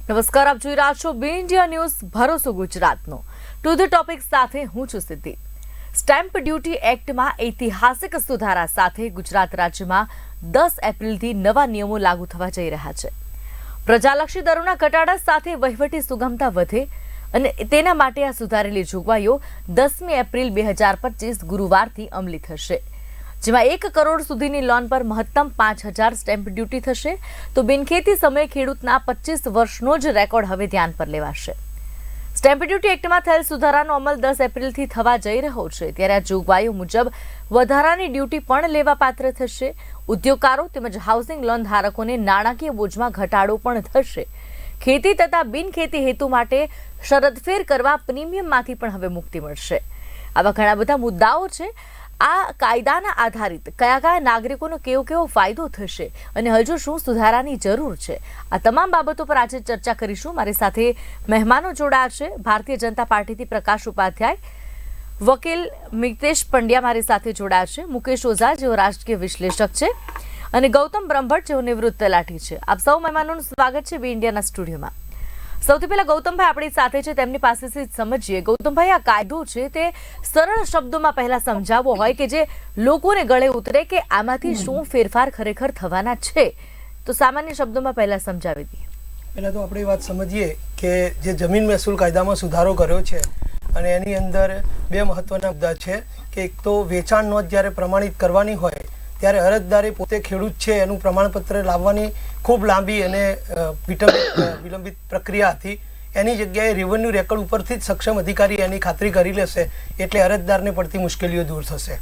નમસ્કાર, આપ જોઈ રહ્યા છો બી ઇન્ડિયા ન્યૂઝ ભરોસો ગુજરાતનો. ટુ ધ ટોપિક સાથે હું છું સિદ્ધિ. સ્ટેમ્પ ડ્યુટી એક્ટમાં ઐતિહાસિક સુધારા સાથે ગુજરાત રાજ્યમાં 10 એપ્રિલથી નવા નિયમો લાગુ થવા જઈ રહ્યા છે. પ્રજાલક્ષી દરોના ઘટાડા સાથે વહીવટી સુગમતા વધે અને તેના માટે આ સુધારેલી જોગવાઈઓ 10મી એપ્રિલ 2025 ગુરુવારથી અમલી થશે, જેમાં 1 કરોડ સુધીની લોન પર મહત્તમ 5000 સ્ટેમ્પ ડ્યુટી થશે. તો બિનખેતી સમયે ખેડૂતના 25 વર્ષનો જ રેકોર્ડ હવે ધ્યાન પર લેવાશે. સ્ટેમ્પ ડ્યુટી એક્ટમાં થયેલ સુધારાનો અમલ 10 એપ્રિલથી થવા જઈ રહ્યો છે, ત્યારે આ જોગવાઈઓ મુજબ વધારાની ડ્યુટી પણ લેવા પાત્ર થશે. ઉદ્યોગકારો તેમજ હાઉસિંગ લોન ધારકોને નાણાકીય બોજમાં ઘટાડો પણ થશે. ખેતી તથા બિનખેતી હેતુ માટે શરતફેર કરવા પ્રીમિયમમાંથી પણ હવે મુક્તિ મળશે. આવા ઘણા બધા મુદ્દાઓ છે. આ કાયદાના આધારિત કયા નાગરિકોનો કેવો ફાયદો થશે અને હજુ શું સુધારાની જરૂર છે, આ તમામ બાબતો પર આજે ચર્ચા કરીશું. મારી સાથે મહેમાનો જોડાશે. ભારતીય જનતા પાર્ટીથી પ્રકાશ ઉપાધ્યાય, વકીલ મિતેશ પંડ્યા મારી સાથે જોડાશે, મુકેશ ઓઝા જેઓ રાજકીય વિશ્લેષક છે અને ગૌતમ બ્રહ્મભટ્ટ જેઓ નિવૃત્ત તલાટી છે. આપ સૌ મહેમાનોનું સ્વાગત છે બી ઇન્ડિયાના સ્ટુડિયોમાં. સૌથી પહેલા ગૌતમભાઈ આપણી સાથે છે, તેમની પાસેથી સમજીએ. ગૌતમભાઈ, આ કાયદો છે તે સરળ શબ્દોમાં પહેલા સમજાવવો હોય કે જે લોકોને ગળે ઉતરે કે આમાંથી શું ફેરફાર ખરેખર થવાના છે, તો સામાન્ય શબ્દોમાં પહેલા સમજાવી દઈએ. પહેલા તો આપણે વાત સમજીએ કે જે જમીન મહેસૂલ કાયદામાં સુધારો કર્યો છે અને એની અંદર 2 મહત્વના મુદ્દા છે કે એક તો વેચાણ નોંધ જ્યારે પ્રમાણિત કરવાની હોય ત્યારે અરજદારે પોતે ખેડૂત છે એનું પ્રમાણપત્ર લાવવાની ખૂબ લાંબી અને વિલંબિત પ્રક્રિયા હતી. એની જગ્યાએ રેવન્યુ રેકર્ડ ઉપરથી જ સક્ષમ અધિકારી એની ખાતરી કરી લેશે, એટલે અરજદારને પડતી મુશ્કેલીઓ દૂર થશે.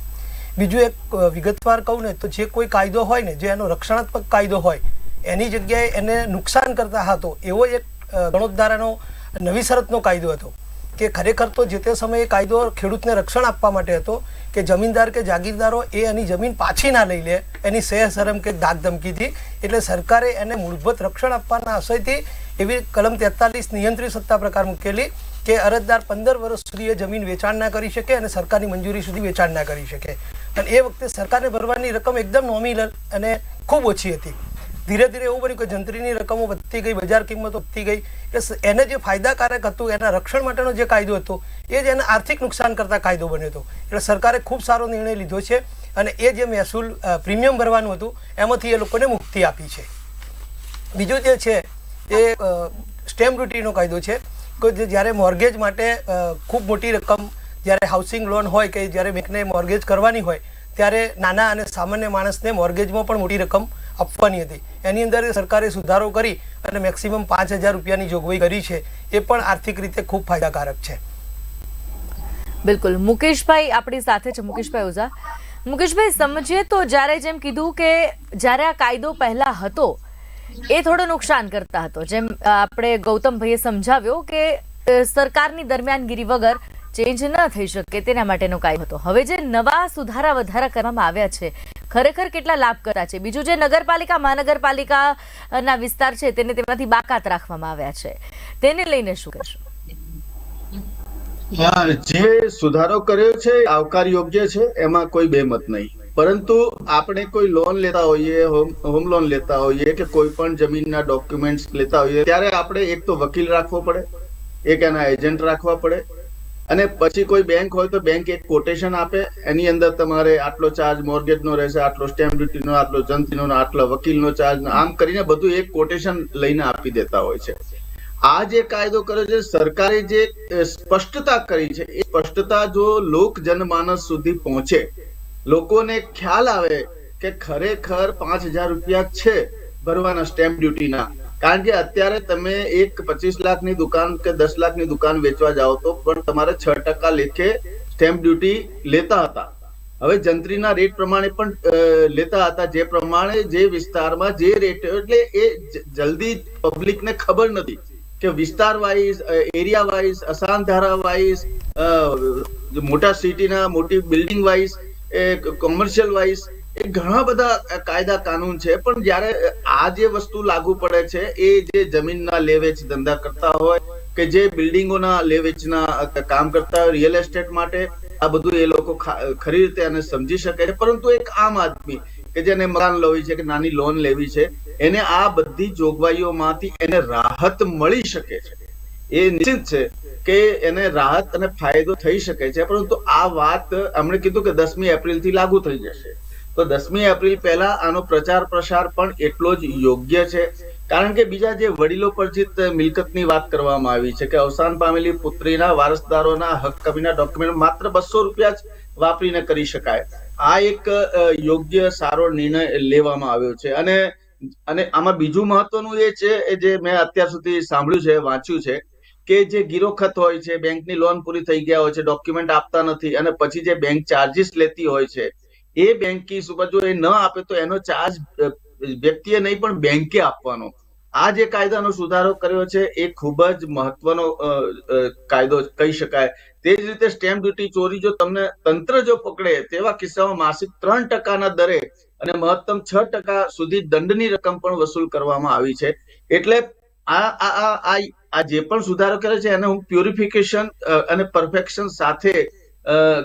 બીજું એક વિગતવાર કહું ને તો જે કોઈ કાયદો હોય ને, જે એનો રક્ષણાત્મક કાયદો હોય એની જગ્યાએ એને નુકસાન કરતા હતો એવો એક ગણોદ્ધારાનો નવી શરતનો કાયદો હતો કે ખરેખર તો જે તે સમયે કાયદો ખેડૂતને રક્ષણ આપવા માટે હતો કે જમીનદાર કે જાગીરદારો એની જમીન પાછી ના લઈ લે એની સહેશરમ કે ધાક ધમકીથી. એટલે સરકારે એને મૂળભૂત રક્ષણ આપવાના આશયથી એવી કલમ 43 નિયંત્રિત સત્તા પ્રકાર મૂકેલી કે અરજદાર 15 વર્ષ સુધી એ જમીન વેચાણ ના કરી શકે અને સરકારની મંજૂરી સુધી વેચાણ ના કરી શકે. અને એ વખતે સરકારને ભરવાની રકમ એકદમ નોમિનલ અને ખૂબ ઓછી હતી. ધીરે ધીરે એવું બન્યું કે જંત્રીની રકમો વધતી ગઈ, બજાર કિંમતો વધતી ગઈ. એટલે એને જે ફાયદાકારક હતું એના રક્ષણ માટેનો જે કાયદો હતો એ જ એને આર્થિક નુકસાન કરતા કાયદો બન્યો હતો. એટલે સરકારે ખૂબ સારો નિર્ણય લીધો છે અને એ જે મહેસૂલ પ્રીમિયમ ભરવાનું હતું એમાંથી એ લોકોને મુક્તિ આપી છે. બીજું જે છે એ સ્ટેમ્પ ડ્યુટીનો કાયદો છે કે જ્યારે મોર્ગેજ માટે ખૂબ મોટી રકમ, જ્યારે હાઉસિંગ લોન હોય કે જ્યારે બેંકને મોર્ગેજ કરવાની હોય ત્યારે નાના અને સામાન્ય માણસને મોર્ગેજમાં પણ મોટી રકમ આપવાની હતી. એની અંદર સરકારે સુધારો કરી અને મેક્સિમમ 5000 રૂપિયાની જોગવાઈ કરી છે. એ પણ આર્થિક રીતે ખૂબ ફાયદાકારક છે. બિલકુલ. મુકેશભાઈ આપણી સાથે છે, મુકેશભાઈ ઓઝા. મુકેશભાઈ, સમજીએ તો જ્યારે જેમ કીધું કે જ્યારે આ કાયદો પહેલા હતો એ થોડો નુકસાન કરતા હતો, જેમ આપણે ગૌતમભાઈએ સમજાવ્યો કે સરકારની દરમિયાનગીરી વગર ચેન્જ ન થઈ શકે તેના માટેનો કાયદો હતો. હવે જે નવા સુધારા વધારા કરવામાં આવ્યા છે ખરેખર કેટલા લાભકર્તા છે? બીજું જે નગરપાલિકા મહાનગરપાલિકાના વિસ્તાર છે તેને તેમાંથી બાકાત રાખવામાં આવ્યા છે, તેને લઈને શું કહેશો? જે સુધારો કર્યો છે આવકાર યોગ્ય છે, એમાં કોઈ બેમત નહીં. પરંતુ આપણે કોઈ લોન લેતા હોઈએ, હોમ લોન લેતા હોઈએ કે કોઈ પણ જમીનના ડોક્યુમેન્ટ્સ લેતા હોઈએ ત્યારે આપણે એક તો વકીલ રાખવો પડે, એક એના એજન્ટ રાખવા પડે અને પછી કોઈ બેંક હોય તો બેંક એક કોટેશન આપે. એની અંદર તમારે આટલો ચાર્જ મોર્ગેજનો રહેશે, આટલો સ્ટેમ્પ ડ્યુટીનો, આટલો જંત્રીનો, આટલો વકીલનો ચાર્જ, આમ કરીને બધું એક કોટેશન લઈને આપી દેતા હોય છે. આ જે કાયદો કર્યો છે સરકારે, જે સ્પષ્ટતા કરી છે એ સ્પષ્ટતા જો લોક જનમાનસ સુધી પહોંચે, લોકોને ખ્યાલ આવે કે ખરેખર 5000 રૂપિયા છે ભરવાના સ્ટેમ્પ ડ્યુટીના. કારણ કે અત્યારે તમે એક 25 લાખની દુકાન કે 10 લાખની દુકાન વેચવા જાઓ તો પણ તમારે 6% લેખે સ્ટેમ્પ ડ્યુટી લેતા હતા. હવે જંત્રીના રેટ પ્રમાણે પણ લેતા હતા, જે પ્રમાણે જે વિસ્તારમાં જે રેટ, એટલે એ જલ્દી પબ્લિકને ખબર નથી કે વિસ્તાર વાઇઝ, એરિયા વાઇઝ, અસાન ધારા વાઇઝ, મોટા સિટીના મોટી બિલ્ડિંગ વાઇઝ, કોમર્શિયલ વાઇઝ એ ઘણા બધા કાયદા કાનૂન છે. પણ જયારે આ જે વસ્તુ લાગુ પડે છે એ જે જમીનના લે વેચ ધંધા કરતા હોય કે જે બિલ્ડિંગોના લે વેચના કામ કરતા હોય, રિયલ એસ્ટેટ માટે આ બધું એ લોકો ખરી રીતે એને સમજી શકે છે. પરંતુ એક આમ આદમી કે જેને મકાન લેવી છે કે નાની લોન લેવી છે, એને આ બધી જોગવાઈઓમાંથી એને રાહત મળી શકે છે. એ નિશ્ચિત છે કે એને રાહત અને ફાયદો થઈ શકે છે. પરંતુ આ વાત અમને કીધું કે 10મી એપ્રિલથી લાગુ થઈ જશે, તો 10મી એપ્રિલ પહેલા આનો પ્રચાર પ્રસાર પણ એટલો જ યોગ્ય છે. કારણ કે બીજા જે વડીલો પરજીત મિલકતની વાત કરવામાં આવી છે કે અવસાન પામેલી પુત્રીના વારસદારોના હક કમીના ડોક્યુમેન્ટ માત્ર 200 રૂપિયા જ વાપરીને કરી શકાય. આ એક યોગ્ય સારો નિર્ણય લેવામાં આવ્યો છે. અને આમાં બીજું મહત્વનું એ છે, જે મેં અત્યાર સુધી સાંભળ્યું છે, વાંચ્યું છે, કે જે ગીરોખત હોય છે, બેંકની લોન પૂરી થઈ ગયા હોય છે, ડોક્યુમેન્ટ આપતા નથી અને પછી જે બેંક ચાર્જીસ લેતી હોય છે, એ બેંકી ઉપર જો એ ન આપે તો એનો ચાર્જ વ્યક્તિએ નહીં પણ બેંકે આપવાનો. આ જે કાયદાનો સુધારો કર્યો છે એ ખૂબ જ મહત્વનો કાયદો કહી શકાય. તે જ રીતે સ્ટેમ્પ ડ્યુટી ચોરી જો તમને તંત્ર જો પકડે તેવા કિસ્સામાં માસિક 3% દરે અને મહત્તમ 6% સુધી દંડની રકમ પણ વસૂલ કરવામાં આવી છે. એટલે આ જે પણ સુધારો કર્યો છે એને હું પ્યુરિફિકેશન અને પરફેક્શન સાથે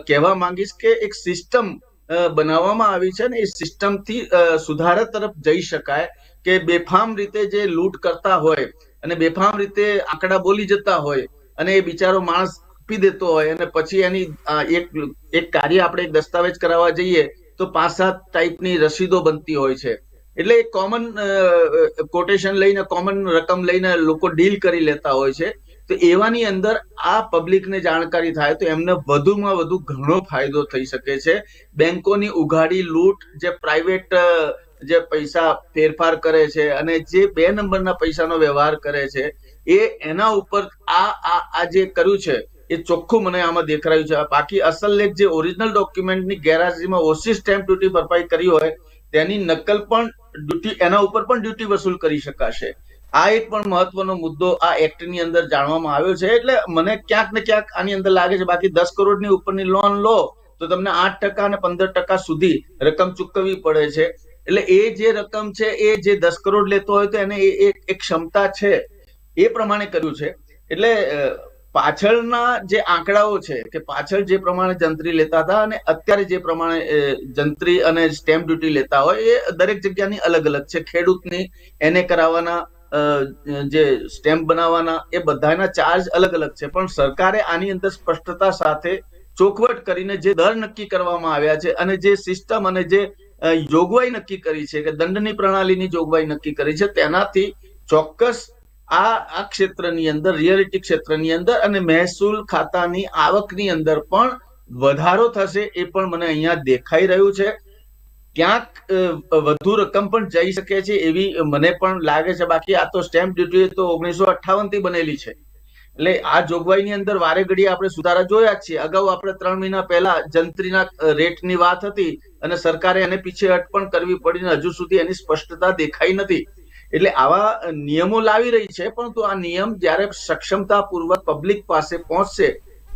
કહેવા માંગીશ કે એક સિસ્ટમ બનાવવામાં આવી છે ને એ સિસ્ટમથી સુધારા તરફ જઈ શકાય. કે બેફામ રીતે જે લૂંટ કરતા હોય અને બેફામ રીતે આંકડા બોલી જતા હોય અને એ બિચારો માણસ આપી દેતો હોય અને પછી એની એક કાર્ય આપણે એક દસ્તાવેજ કરાવવા જઈએ તો 5-7 ટાઈપની રસીદો બનતી હોય છે. એટલે એક કોમન કોટેશન લઈને કોમન રકમ લઈને લોકો ડીલ કરી લેતા હોય છે. તો એવાની અંદર આ પબ્લિકને જાણકારી થાય તો એમને વધુમાં વધુ ઘણો ફાયદો થઈ શકે છે. બેંકોની ઉઘાડી લૂંટ, જે પ્રાઇવેટ જે પૈસા ફેરફાર કરે છે અને જે 2 નંબરના પૈસાનો વ્યવહાર કરે છે, એના ઉપર આ જે કર્યું છે એ ચોખ્ખું મને આમાં દેખાયું છે. બાકી અસલ લેખ જે ઓરિજિનલ ડોક્યુમેન્ટની ગેરહાજરીમાં ઓછી સ્ટેમ્પ ડ્યુટી ભરપાઈ કરી હોય તેની નકલ પણ ડ્યુટી, એના ઉપર પણ ડ્યુટી વસૂલ કરી શકાશે. આ એક પણ મહત્વનો મુદ્દો આ એક્ટની અંદર જાણવામાં આવ્યો છે. એટલે મને ક્યાંક ને ક્યાંક આની અંદર લાગે છે, બાકી 10 કરોડની ઉપરની લોન લો તો તમને 8% અને 15% સુધી રકમ ચૂકવવી પડે છે. એટલે એ જે રકમ છે એ જે 10 કરોડ લેતો હોય તો એને એક ક્ષમતા છે એ પ્રમાણે કર્યું છે. એટલે પાછળના જે આંકડાઓ છે કે પાછળ જે પ્રમાણે જંત્રી લેતા હતા અને અત્યારે જે પ્રમાણે જંત્રી અને સ્ટેમ્પ ડ્યુટી લેતા હોય એ દરેક જગ્યાની અલગ અલગ છે. ખેડૂતની એને કરાવવાના, જે સ્ટેમ્પ બનાવવાના, એ બધાના ચાર્જ અલગ અલગ છે. પણ સરકારે આની અંદર સ્પષ્ટતા સાથે ચોખવટ કરીને જે દર નક્કી કરવામાં આવ્યા છે અને જે સિસ્ટમ અને જે જોગવાઈ નક્કી કરી છે કે દંડની પ્રણાલીની જોગવાઈ નક્કી કરી છે, તેનાથી ચોક્કસ આ ક્ષેત્રની અંદર, રિયલિટી ક્ષેત્રની અંદર અને મહેસૂલ ખાતાની આવકની અંદર પણ વધારો થશે એ પણ મને અહીંયા દેખાઈ રહ્યું છે. ક્યાંક વધુ રકમ પણ જઈ શકે છે એવી મને પણ લાગે છે. બાકી આ તો સ્ટેમ્પ ડ્યુટી તો 1958 થી બનેલી છે. એટલે આ જોગવાઈની અંદર વારે ઘડીએ આપણે સુધારા જોયા જ છીએ. અગાઉ આપણે 3 મહિના પહેલા જંત્રીના રેટની વાત હતી અને સરકારે એને પીછેહટ પણ કરવી પડી ને હજુ સુધી એની સ્પષ્ટતા દેખાઈ નથી. એટલે આવા નિયમો લાવી રહી છે, પરંતુ આ નિયમ જ્યારે સક્ષમતાપૂર્વક પબ્લિક પાસે પહોંચશે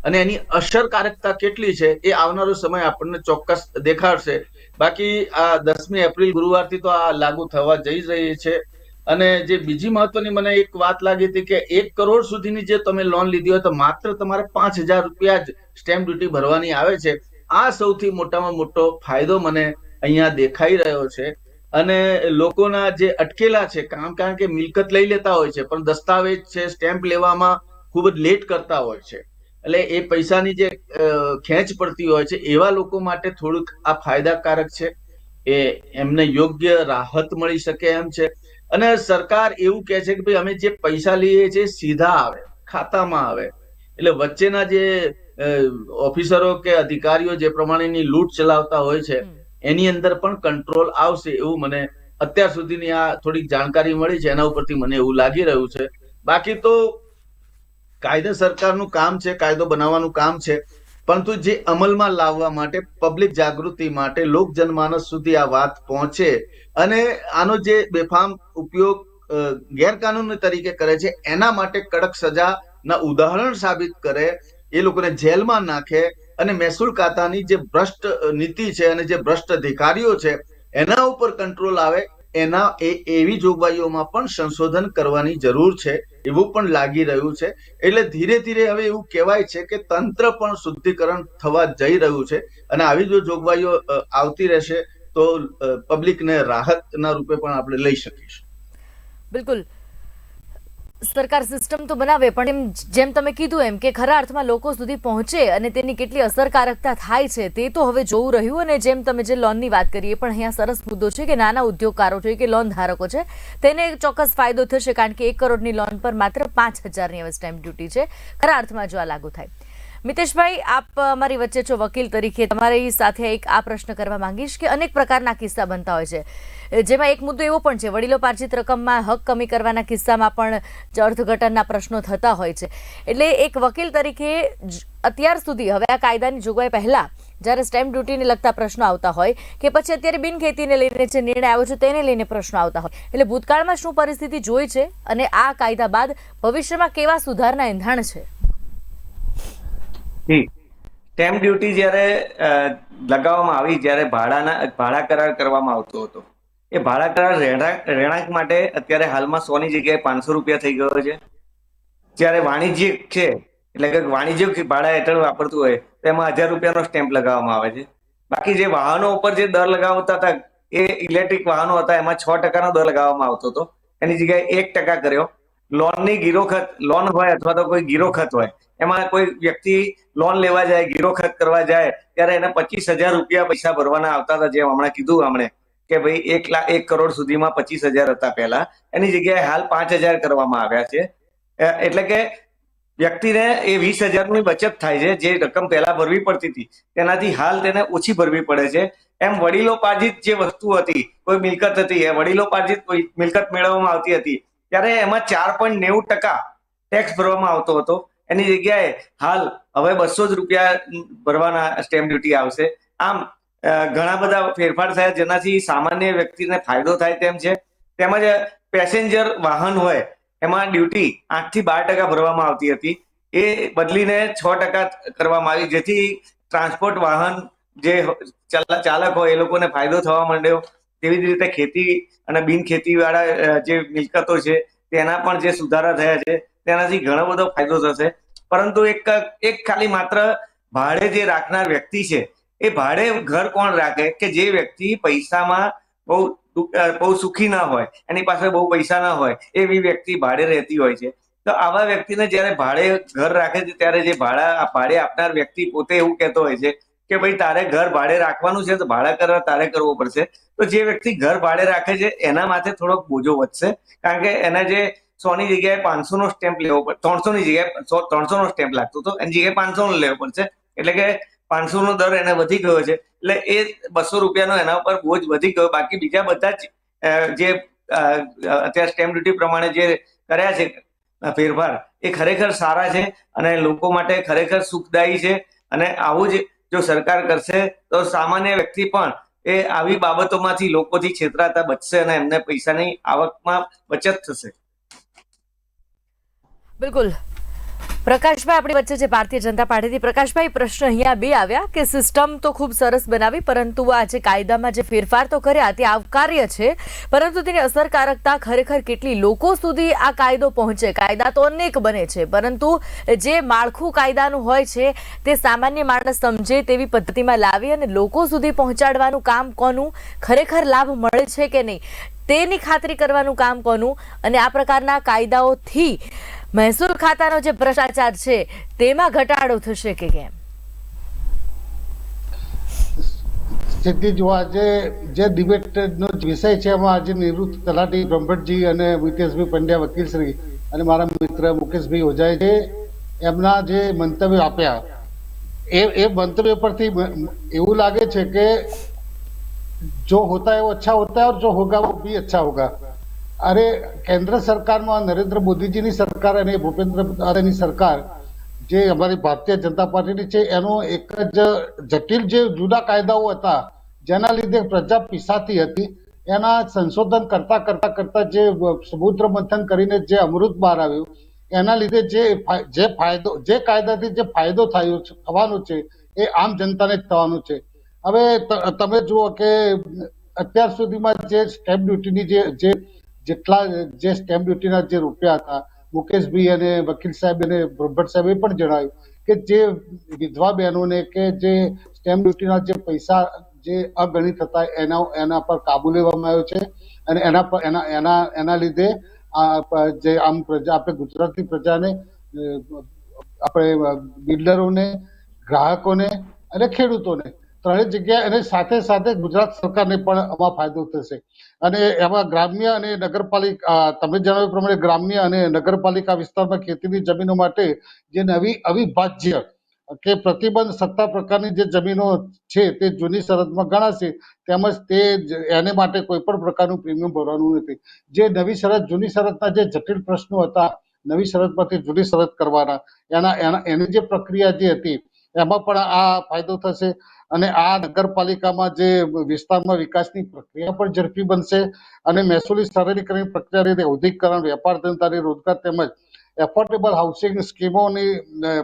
અને એની અસરકારકતા કેટલી છે એ આવનારો સમય આપણને ચોક્કસ દેખાડશે. બાકી આ 10મી એપ્રિલ ગુરુવારથી તો આ લાગુ થવા જઈ રહી છે. અને જે બીજી મહત્વની મને એક વાત લાગી હતી કે 1 કરોડ સુધીની જે તમે લોન લીધી હોય તો માત્ર તમારે 5000 રૂપિયા જ સ્ટેમ્પ ડ્યુટી ભરવાની આવે છે. આ સૌથી મોટામાં મોટો ફાયદો મને અહીંયા દેખાઈ રહ્યો છે. અને લોકોના જે અટકેલા છે કારણ કે મિલકત લઈ લેતા હોય છે પણ દસ્તાવેજ છે, સ્ટેમ્પ લેવામાં ખૂબ જ લેટ કરતા હોય છે. એટલે એ પૈસાની જે ખેંચ પડતી હોય છે એવા લોકો માટે થોડુંક આ ફાયદાકારક છે. એમને યોગ્ય રાહત મળી શકે એમ છે. અને સરકાર એવું કહે છે કે ભાઈ અમે જે પૈસા લઈએ છીએ સીધા આવે, ખાતામાં આવે. એટલે વચ્ચેના જે ઓફિસરો કે અધિકારીઓ જે પ્રમાણેની લૂંટ ચલાવતા હોય છે એની અંદર પણ કંટ્રોલ આવશે એવું મને અત્યાર સુધીની આ થોડીક જાણકારી મળી છે, એના ઉપરથી મને એવું લાગી રહ્યું છે. બાકી તો કાયદા સરકારનું કામ છે, કાયદો બનાવવાનું કામ છે, પરંતુ જે અમલમાં લાવવા માટે, પબ્લિક જાગૃતિ માટે, લોક જનમાનસ સુધી આ વાત પહોંચે અને આનો જે બેફામ ઉપયોગ ગેરકાનૂની તરીકે કરે છે એના માટે કડક સજાના ઉદાહરણ સાબિત કરે, એ લોકોને જેલમાં નાખે અને મહેસૂલ ખાતાની જે ભ્રષ્ટ નીતિ છે અને જે ભ્રષ્ટ અધિકારીઓ છે એના ઉપર કંટ્રોલ આવે, એવી જોગવાઈઓમાં પણ સંશોધન કરવાની જરૂર છે એવું પણ લાગી રહ્યું છે. એટલે ધીરે ધીરે હવે એવું કહેવાય છે કે તંત્ર પણ શુદ્ધિકરણ થવા જઈ રહ્યું છે અને આવી જો જોગવાઈઓ આવતી રહેશે તો પબ્લિકને રાહતના રૂપે પણ આપણે લઈ શકીશું. બિલકુલ, સરકાર સિસ્ટમ તો બનાવે, પણ એમ જેમ તમે કીધું એમ કે ખરા અર્થમાં લોકો સુધી પહોંચે અને તેની કેટલી અસરકારકતા થાય છે તે તો હવે જોવું રહ્યું. અને જેમ તમે જે લોનની વાત કરી એ પણ અહીંયા સરસ મુદ્દો છે કે નાના ઉદ્યોગકારો છે કે લોન ધારકો છે તેને ચોક્કસ ફાયદો થશે, કારણ કે 1 કરોડની લોન પર માત્ર 5,000ની હવે સ્ટેમ્પ ડ્યુટી છે ખરા અર્થમાં જો આ લાગુ થાય. મિતેશભાઈ, આપ અમારી વચ્ચે છો વકીલ તરીકે, તમારી સાથે એક આ પ્રશ્ન કરવા માંગીશ કે અનેક પ્રકારના કિસ્સા બનતા હોય છે, જેમાં એક મુદ્દો એવો પણ છે વડીલોપાર્જિત રકમમાં હક કમી કરવાના કિસ્સામાં પણ અર્થઘટનના પ્રશ્નો થતા હોય છે. એટલે એક વકીલ તરીકે અત્યાર સુધી હવે આ કાયદાની જોગવાઈ પહેલા જ્યારે સ્ટેમ્પ ડ્યુટીને લગતા પ્રશ્નો આવતા હોય કે પછી અત્યારે બિનખેતીને લઈને જે નિર્ણય આવ્યો છે તેને લઈને પ્રશ્નો આવતા હોય, એટલે ભૂતકાળમાં શું પરિસ્થિતિ જોઈ છે અને આ કાયદા બાદ ભવિષ્યમાં કેવા સુધારના એંધાણ છે? સ્ટેમ્પ ડ્યુટી જ્યારે લગાવવામાં આવી, જ્યારે ભાડા કરાર કરવામાં આવતો હતો, એ ભાડા કરાર રહેણાંક માટે અત્યારે હાલમાં 100ની જગ્યાએ 500 રૂપિયા થઈ ગયો છે. જ્યારે વાણિજ્યિક છે, એટલે કે વાણિજ્યિક ભાડા હેઠળ વાપરતું હોય તો એમાં 1000 રૂપિયાનો સ્ટેમ્પ લગાવવામાં આવે છે. બાકી જે વાહનો ઉપર જે દર લગાવતા હતા એ ઇલેક્ટ્રિક વાહનો હતા, એમાં 6%નો દર લગાવવામાં આવતો હતો, એની જગ્યાએ 1% કર્યો. લોનની ગીરોખત લોન હોય અથવા તો કોઈ ગીરોખત હોય, એમાં કોઈ વ્યક્તિ લોન લેવા જાય, ગીરોખત કરવા જાય ત્યારે એને 25,000 રૂપિયા પૈસા ભરવાના આવતા હતા. જેમ હમણાં કીધું હમણે કે ભાઈ 1 કરોડ સુધીમાં 25,000 હતા પહેલા, એની જગ્યાએ હાલ 5,000 કરવામાં આવ્યા છે. એટલે કે વ્યક્તિને એ 20,000ની બચત થાય છે. જે રકમ પહેલા ભરવી પડતી હતી તેનાથી હાલ તેને ઓછી ભરવી પડે છે. એમ વડીલોપાર્જિત જે વસ્તુ હતી, કોઈ મિલકત હતી, એ વડીલોપાર્જિત કોઈ મિલકત મેળવવામાં આવતી હતી ત્યારે એમાં 4.90% ટેક્સ ભરવામાં આવતો હતો. એની જગ્યાએ હાલ હવે 200 જ રૂપિયા ભરવાના સ્ટેમ્પ ડ્યુટી આવશે. આમ ઘણા બધા ફેરફાર થયા જેનાથી સામાન્ય વ્યક્તિને ફાયદો થાય તેમ છે. તેમજ પેસેન્જર વાહન હોય એમાં ડ્યુટી 8 થી 12% ભરવામાં આવતી હતી, એ બદલીને 6% કરવામાં આવી, જેથી ટ્રાન્સપોર્ટ વાહન જે ચાલક હોય એ લોકોને ફાયદો થવા માંડ્યો. તેવી જ રીતે ખેતી અને બિનખેતી વાળા જે મિલકતો છે તેના પણ જે સુધારા થયા છે તેનાથી ઘણો બધો ફાયદો થશે. પરંતુ એક ખાલી માત્ર ભાડે જે રાખનાર વ્યક્તિ છે, એ ભાડે ઘર કોણ રાખે કે જે વ્યક્તિ પૈસામાં બહુ સુખી ના હોય, એની પાસે બહુ પૈસા ના હોય, એવી વ્યક્તિ ભાડે રહેતી હોય છે. તો આવા વ્યક્તિને જ્યારે ભાડે ઘર રાખે છે ત્યારે જે ભાડે આપનાર વ્યક્તિ પોતે એવું કહેતો હોય છે કે ભાઈ તારે ઘર ભાડે રાખવાનું છે તો ભાડા કરાર તારે કરવો પડશે. તો જે વ્યક્તિ ઘર ભાડે રાખે છે એના માથે થોડોક બોજો વધશે, કારણ કે એના જે 100ની જગ્યાએ 500નો સ્ટેમ્પ લેવો પડે, 300ની જગ્યાએ 300નો સ્ટેમ્પ લાગતો હતો, એની જગ્યાએ 500નો લેવો પડશે. એટલે કે 500નો દર એને વધી ગયો છે, એટલે એ 200 રૂપિયાનો એના ઉપર બોજ વધી ગયો. બાકી બીજા બધા જ જે અત્યારે સ્ટેમ્પ ડ્યુટી પ્રમાણે જે કર્યા છે ફેરફાર, એ ખરેખર સારા છે અને લોકો માટે ખરેખર સુખદાયી છે. અને આવું જ જો સરકાર કરશે તો સામાન્ય વ્યક્તિ પણ એ આવી બાબતોમાંથી લોકોથી છેતરાતા બચશે અને એમને પૈસાની આવકમાં બચત થશે. બિલકુલ. પ્રકાશભાઈ આપણી વચ્ચે છે ભારતીય જનતા પાર્ટીથી. પ્રકાશભાઈ, પ્રશ્ન અહીંયા બે આવ્યા કે સિસ્ટમ તો ખૂબ સરસ બનાવી, પરંતુ આ જે કાયદામાં જે ફેરફાર તો કર્યા તે આવકાર્ય છે, પરંતુ તેની અસરકારકતા ખરેખર કેટલી લોકો સુધી આ કાયદો પહોંચે? કાયદા તો અનેક બને છે, પરંતુ જે માળખું કાયદાનું હોય છે તે સામાન્ય માણસ સમજે તેવી પદ્ધતિમાં લાવી અને લોકો સુધી પહોંચાડવાનું કામ કોનું? ખરેખર લાભ મળે છે કે નહીં તેની ખાતરી કરવાનું કામ કોનું? અને આ પ્રકારના કાયદાઓથી મહેસૂલ ખાતાનો જે ભ્રષ્ટાચાર છે તેમાં ઘટાડો થશે કે કેમ? સિદ્ધિ, જો આજે જે ડિબેટનો વિષય છે એમાં આજે નિવૃત્ત તલાટી બ્રહ્મભટ્ટજી અને મિતેશભાઈ પંડ્યા વકીલશ્રી અને મારા મિત્ર મુકેશભાઈ ઓઝાએ જે એમના જે મંતવ્યો આપ્યા, એ મંતવ્ય પરથી એવું લાગે છે કે જો હોતા है वो अच्छा होता है और जो होगा वो भी अच्छा होगा. अरे केंद्र सरकाરમાં નરેન્દ્ર મોદીજીની સરકાર અને ભૂપેન્દ્ર પટેલની સરકાર જે અમારી ભારતીય જનતા પાર્ટીની છે એનો એક જ જટિલ જે જુદા કાયદાઓ હતા જેના લીધે પ્રજા પીસાતી હતી, એના સંશોધન કરતા જે સમુદ્ર મંથન કરીને જે અમૃત બહાર આવ્યું એના લીધે જે કાયદાથી જે ફાયદો થવાનો છે એ આમ જનતાને જ થવાનો છે. હવે તમે જુઓ કે અત્યાર સુધીમાં જે સ્ટેમ્પ ડ્યુટીની જે સ્ટેમ્પ ડ્યુટીના જે રૂપિયા હતા, મુકેશભાઈ અને વકીલ સાહેબ અને બ્રહ્મભટ્ટ સાહેબે પણ જણાવ્યું કે જે વિધવા બહેનોને કે જે સ્ટેમ્પ ડ્યુટીના જે પૈસા જે અગણિત હતા એના પર કાબુ લેવામાં આવ્યો છે અને એના લીધે જે આપણે ગુજરાતની પ્રજાને આપણે બિલ્ડરોને, ગ્રાહકોને અને ખેડૂતોને ત્રણેય જગ્યાએ અને સાથે સાથે ગુજરાત સરકારને પણ આમાં ફાયદો થશે. અને એમાં ગ્રામ્ય અને નગરપાલિકા, તમે જણાવ્યા પ્રમાણે ગ્રામ્ય અને નગરપાલિકા વિસ્તારમાં ખેતીની જમીનો માટે જે નવી અવિભાજ્ય કે પ્રતિબંધ સત્તા પ્રકારની જે જમીનો છે તે જૂની શરતમાં ગણાશે, તેમજ એને માટે કોઈ પણ પ્રકારનું પ્રીમિયમ ભરવાનું નથી. જે નવી શરત, જૂની શરતના જે જટિલ પ્રશ્નો હતા, નવી શરતમાંથી જૂની શરત કરવાના, એની જે પ્રક્રિયા જે હતી એમાં પણ આ ફાયદો થશે. અને આ નગરપાલિકામાં જે વિસ્તારમાં વિકાસની પ્રક્રિયા પણ ઝડપી બનશે અને મહેસૂલી સરળીકરણ પ્રક્રિયા, ઔદ્યોગિકરણ, વેપાર ધંધા, રોજગાર તેમજ એફોર્ડેબલ હાઉસિંગ સ્કીમોની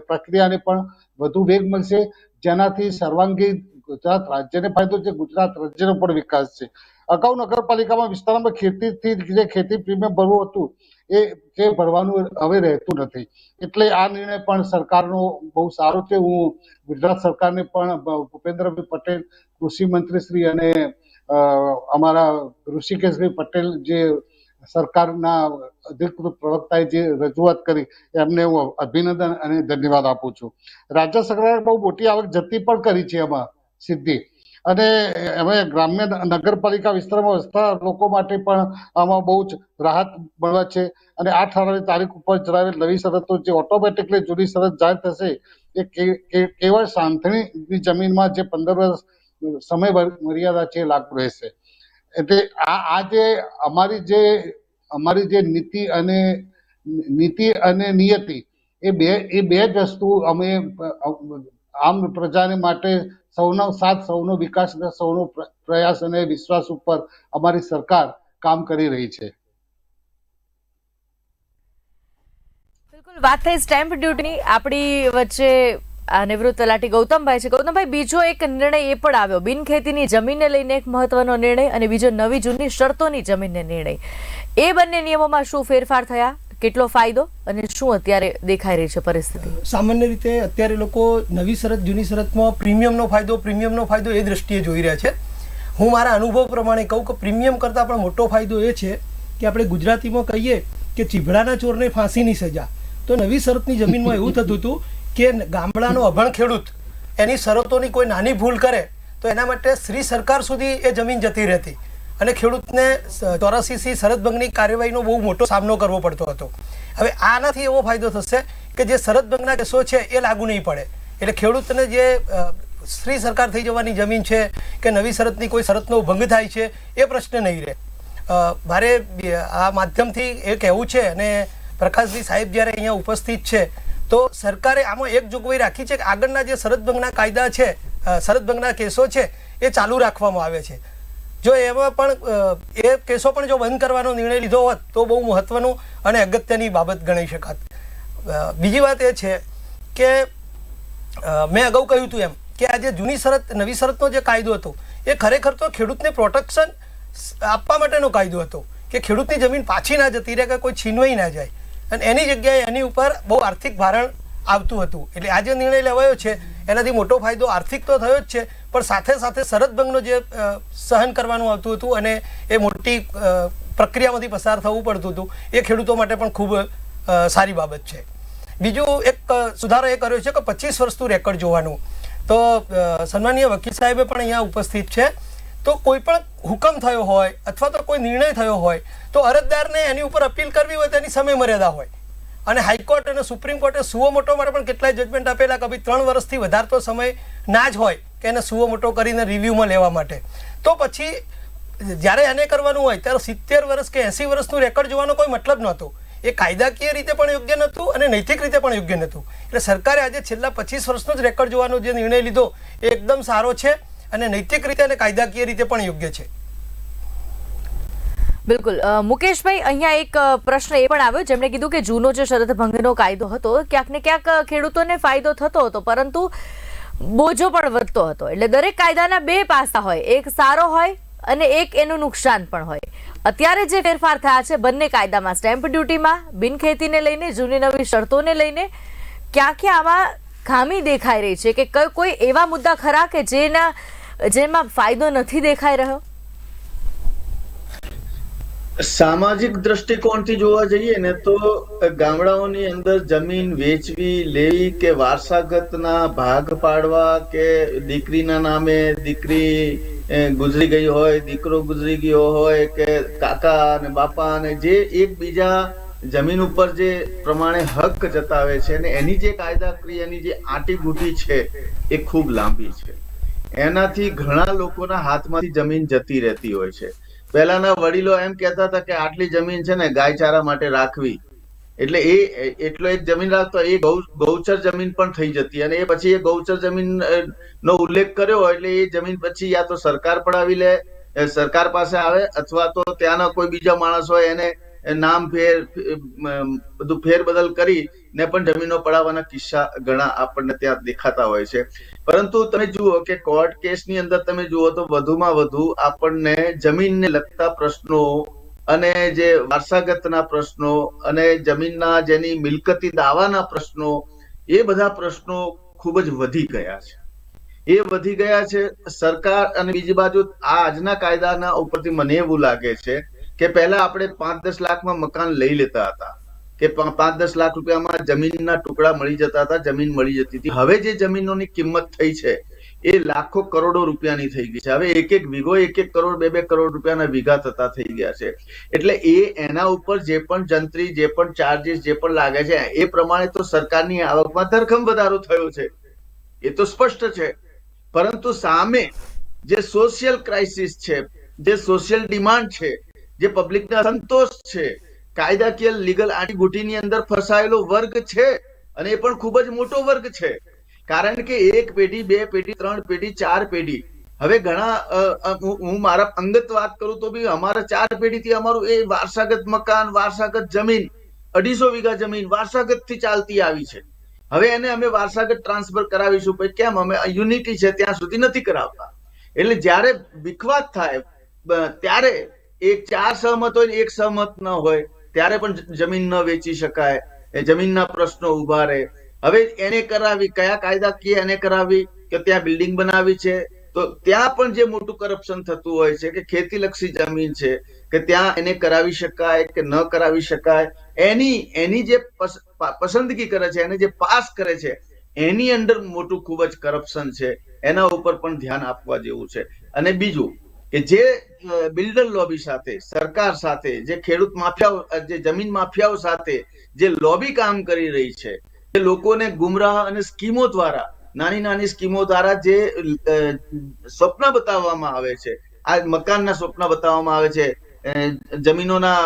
પ્રક્રિયાને પણ વધુ વેગ મળશે, જેનાથી સર્વાંગી ગુજરાત રાજ્યને ફાયદો છે, ગુજરાત રાજ્યનો પણ વિકાસ છે. અગાઉ નગરપાલિકામાં વિસ્તારમાં ખેતી પ્રીમિયમ ભરવું હતું એ ભરવાનું હવે રહેતું નથી. એટલે આ નિર્ણય પણ સરકારનો બહુ સારો છે. હું ગુજરાત સરકારને પણ ભૂપેન્દ્રભાઈ પટેલ, કૃષિ મંત્રી શ્રી અને અમારા ઋષિકેશભાઈ પટેલ, જે સરકારના અધિકૃત પ્રવક્તાએ જે રજૂઆત કરી, એમને હું અભિનંદન અને ધન્યવાદ આપું છું. રાજ્ય સરકારે બહુ મોટી આવક જતી પણ કરી છે એમાં સિદ્ધિ, અને હવે ગ્રામ્ય નગરપાલિકા વિસ્તારમાં વસતા લોકો માટે પણ આમાં બહુ જ રાહત મળવા છે. અને આ ઠરાવની તારીખ ઉપર જણાવેલ નવી શરતો જે ઓટોમેટિકલી જૂની શરત જાહેર થશે, એ કેવળ સાંથણીની જમીનમાં જે 15 વર્ષ સમય મર્યાદા છે લાગુ રહેશે. એટલે આ જે અમારી જે નીતિ અને નિયતિ, એ બે જ વસ્તુ અમે આમ પ્રજાને માટે સૌનો સાથ, સૌનો વિકાસ અને સૌનો પ્રયાસ અને વિશ્વાસ ઉપર અમારી સરકાર કામ કરી રહી છે. બિલકુલ, વાત થઈ સ્ટેમ્પ ડ્યુટીની. આપણી વચ્ચે નિવૃત્ત તલાટી ગૌતમભાઈ છે. ગૌતમભાઈ, બીજો એક નિર્ણય એ પણ આવ્યો, બિનખેતીની જમીનને લઈને એક મહત્વનો નિર્ણય અને બીજો નવી જૂની શરતોની જમીનને નિર્ણય. એ બંને નિયમોમાં શું ફેરફાર થયા, કેટલો ફાયદો અને શું અત્યારે દેખાઈ રહી છે પરિસ્થિતિ? સામાન્ય રીતે અત્યારે લોકો નવી શરત, જૂની શરતમાં પ્રીમિયમનો ફાયદો એ દ્રષ્ટિએ જોઈ રહ્યા છે. હું મારા અનુભવ પ્રમાણે કહું કે પ્રીમિયમ કરતાં પણ મોટો ફાયદો એ છે કે આપણે ગુજરાતીમાં કહીએ કે ચીભડાના ચોરને ફાંસીની સજા. તો નવી શરતની જમીનમાં એવું થતું હતું કે ગામડાનો અભણ ખેડૂત એની શરતોની કોઈ નાની ભૂલ કરે તો એના માટે શ્રી સરકાર સુધી એ જમીન જતી રહેતી અને ખેડૂતને 84C શરત ભંગની કાર્યવાહીનો બહુ મોટો સામનો કરવો પડતો હતો. હવે આનાથી એવો ફાયદો થશે કે જે શરત ભંગના કેસો છે એ લાગુ નહીં પડે. એટલે ખેડૂતને જે શ્રી સરકાર થઈ જવાની જમીન છે કે નવી શરતની કોઈ શરતનો ભંગ થાય છે એ પ્રશ્ન નહીં રહે. મારે આ માધ્યમથી એ કહેવું છે, અને પ્રકાશજી સાહેબ જ્યારે અહીંયા ઉપસ્થિત છે, તો સરકારે આમાં એક જોગવાઈ રાખી છે કે આગળના જે શરત ભંગના કાયદા છે, શરત ભંગના કેસો છે, એ ચાલુ રાખવામાં આવે છે. જો એમાં પણ એ કેસો પણ જો બંધ કરવાનો નિર્ણય લીધો હોત તો બહુ મહત્વનું અને અગત્યની બાબત ગણી શકાત. બીજી વાત એ છે કે મેં અગાઉ કહ્યું હતું એમ કે આ જે જૂની શરત, નવી શરતનો જે કાયદો હતો એ ખરેખર તો ખેડૂતને પ્રોટેક્શન આપવા માટેનો કાયદો હતો કે ખેડૂતની જમીન પાછી ના જતી રહે, કે કોઈ છીનવાઈ ના જાય, અને એની જગ્યાએ એની ઉપર બહુ આર્થિક ભારણ આવતું હતું. એટલે આ જે નિર્ણય લેવાયો છે એનાથી મોટો ફાયદો આર્થિક તો થયો જ છે, પણ સાથે સાથે શરત ભંગનો જે સહન કરવાનું આવતું હતું અને એ મોટી પ્રક્રિયામાંથી પસાર થવું પડતું હતું, એ ખેડૂતો માટે પણ ખૂબ સારી બાબત છે. બીજું એક સુધારો એ કર્યો છે કે 25 વર્ષનું રેકોર્ડ જોવાનું. તો સન્માનીય વકીલ સાહેબે પણ અહીંયા ઉપસ્થિત છે. તો કોઈ પણ હુકમ થયો હોય અથવા તો કોઈ નિર્ણય થયો હોય તો અરજદારને એની ઉપર અપીલ કરવી હોય તો એની સમય મર્યાદા હોય. અને હાઈકોર્ટ અને સુપ્રીમ કોર્ટે સુઓ મોટો માટે પણ કેટલાય જજમેન્ટ આપેલા કે ભાઈ 3 વર્ષથી વધારતો સમય ના જ હોય કે એને સુઓ મોટો કરીને રિવ્યુમાં લેવા માટે. તો પછી જ્યારે એને કરવાનું હોય ત્યારે 70 વર્ષ કે 80 વર્ષનું રેકોર્ડ જોવાનો કોઈ મતલબ નહોતો. એ કાયદાકીય રીતે પણ યોગ્ય નહોતું અને નૈતિક રીતે પણ યોગ્ય નહોતું. એટલે સરકારે આજે છેલ્લા 25 વર્ષનો જ રેકોર્ડ જોવાનો જે નિર્ણય લીધો એ એકદમ સારો છે અને નૈતિક રીતે અને કાયદાકીય રીતે પણ યોગ્ય છે. બિલકુલ. મુકેશભાઈ, અહીંયા એક પ્રશ્ન એ પણ આવ્યો, જેમણે કીધું કે જૂનો જે શરત ભંગનો કાયદો હતો ક્યાંક ને ક્યાંક ખેડૂતોને ફાયદો થતો હતો, પરંતુ બોજો પણ વધતો હતો. એટલે દરેક કાયદાના બે પાસા હોય, એક સારો હોય અને એક એનું નુકસાન પણ હોય. અત્યારે જે ફેરફાર થયા છે બંને કાયદામાં, સ્ટેમ્પ ડ્યુટીમાં, બિનખેતીને લઈને, જૂની નવી શરતોને લઈને, ક્યાં ક્યાં આમાં ખામી દેખાઈ રહી છે કે કોઈ એવા મુદ્દા ખરા કે જેમાં ફાયદો નથી દેખાઈ રહ્યો? સામાજિક દ્રષ્ટિકોણથી જોવા જઈએ ને તો ગામડાઓની અંદર જમીન વેચવી લેવી કે વારસાગતના ભાગ પાડવા કે દીકરીના નામે દીકરી ગુજરી ગઈ હોય, દીકરો ગુજરી ગયો હોય કે કાકા અને બાપા અને જે એકબીજા જમીન ઉપર જે પ્રમાણે હક જતાવે છે ને એની જે કાયદાકીયની જે આંટીઘૂંટી છે એ ખૂબ લાંબી છે. એનાથી ઘણા લોકોના હાથમાંથી જમીન જતી રહેતી હોય છે. પહેલાના વડીલો એમ કહેતા હતા કે આટલી જમીન છે ને ગાય ચારા માટે રાખવી, એટલે એટલો એક જમીન રાખતો એ ગૌચર જમીન પણ થઈ જતી, અને એ પછી એ ગૌચર જમીન નો ઉલ્લેખ કર્યો એટલે એ જમીન પછી યા તો સરકાર પડાવી લે, સરકાર પાસે આવે, અથવા તો ત્યાંના કોઈ બીજા માણસ હોય એને નામ બધું ફેરબદલ કરી ને પણ જમીનો પડાવવાના કિસ્સા ઘણા આપણને ત્યાં દેખાતા હોય છે. પરંતુ તમે જુઓ કે કોર્ટ કેસની અંદર તમે જુઓ તો વધુમાં વધુ આપણને જમીનને લગતા પ્રશ્નો અને જે વારસાગતના પ્રશ્નો અને જમીનના જેની મિલકતી દાવાના પ્રશ્નો, એ બધા પ્રશ્નો ખૂબ જ વધી ગયા છે. એ વધી ગયા છે સરકાર. અને બીજી બાજુ આ આજના કાયદાના ઉપરથી મને એવું લાગે છે કે પહેલા આપણે 5-10 લાખમાં મકાન લઈ લેતા હતા, કે 5-10 લાખ રૂપિયામાં જમીનના ટુકડા મળી જતા હતા, જમીન મળી જતી હતી. હવે જે જમીનોની કિંમત થઈ છે એ લાખો કરોડો રૂપિયાની થઈ ગઈ છે. હવે એક વીઘો 1 કરોડ 2 કરોડ રૂપિયાના વીઘા થતા થઈ ગયા છે. એટલે એના ઉપર જે પણ જંત્રી, જે પણ ચાર્જીસ જે પણ લાગે છે એ પ્રમાણે તો સરકારની આવકમાં ધરખમ વધારો થયો છે, એ તો સ્પષ્ટ છે. પરંતુ સામે જે સોશિયલ ક્રાઇસિસ છે, જે સોશિયલ ડિમાન્ડ છે, જે પબ્લિકના સંતોષ છે, કાયદાકીય લીગલ આંટીઘૂંટીની અંદર ફસાયેલો વર્ગ છે, અને એ પણ ખૂબ જ મોટો વર્ગ છે. કારણ કે 1 પેઢી 2 પેઢી 3 પેઢી 4 પેઢી, હવે ઘણા હું મારા અંગત વાત કરું તો બી અમારા 4 પેઢીથી અમારું એ વારસાગત મકાન, વારસાગત જમીન, 250 વીઘા જમીન વારસાગતથી ચાલતી આવી છે. હવે એને અમે વારસાગત ટ્રાન્સફર કરાવીશું, પછી કેમ અમે યુનિટી છે ત્યાં સુધી નથી કરાવતા. એટલે જ્યારે વિખવાદ થાય ત્યારે એક 4 સહમત હોય ને 1 સહમત ન હોય ત્યારે પણ જમીન ન વેચી શકાય, જમીનના પ્રશ્નો ઉભા રહે. હવે એને કરાવી, કયા કાયદાકીય એને કરાવી કે ત્યાં બિલ્ડિંગ બનાવી છે તો ત્યાં પણ જે મોટું કરપ્શન થતું હોય છે કે ખેતીલક્ષી જમીન છે કે ત્યાં એને કરાવી શકાય કે ન કરાવી શકાય, એની જે પસંદગી કરે છે, એને જે પાસ કરે છે, એની અંદર મોટું ખૂબ જ કરપ્શન છે. એના ઉપર પણ ધ્યાન આપવા જેવું છે. અને બીજું કે જે બિલ્ડર લોબી સાથે, સરકાર સાથે, જે ખેડૂત માફિયાઓ, જે જમીન માફિયાઓ સાથે જે લોબી કામ કરી રહી છે, એ લોકોને ગુમરાહ અને સ્કીમો દ્વારા, નાની નાની સ્કીમો દ્વારા જે સ્વપ્ન બતાવવામાં આવે છે, આ મકાનના સ્વપ્ન બતાવવામાં આવે છે, જમીનોના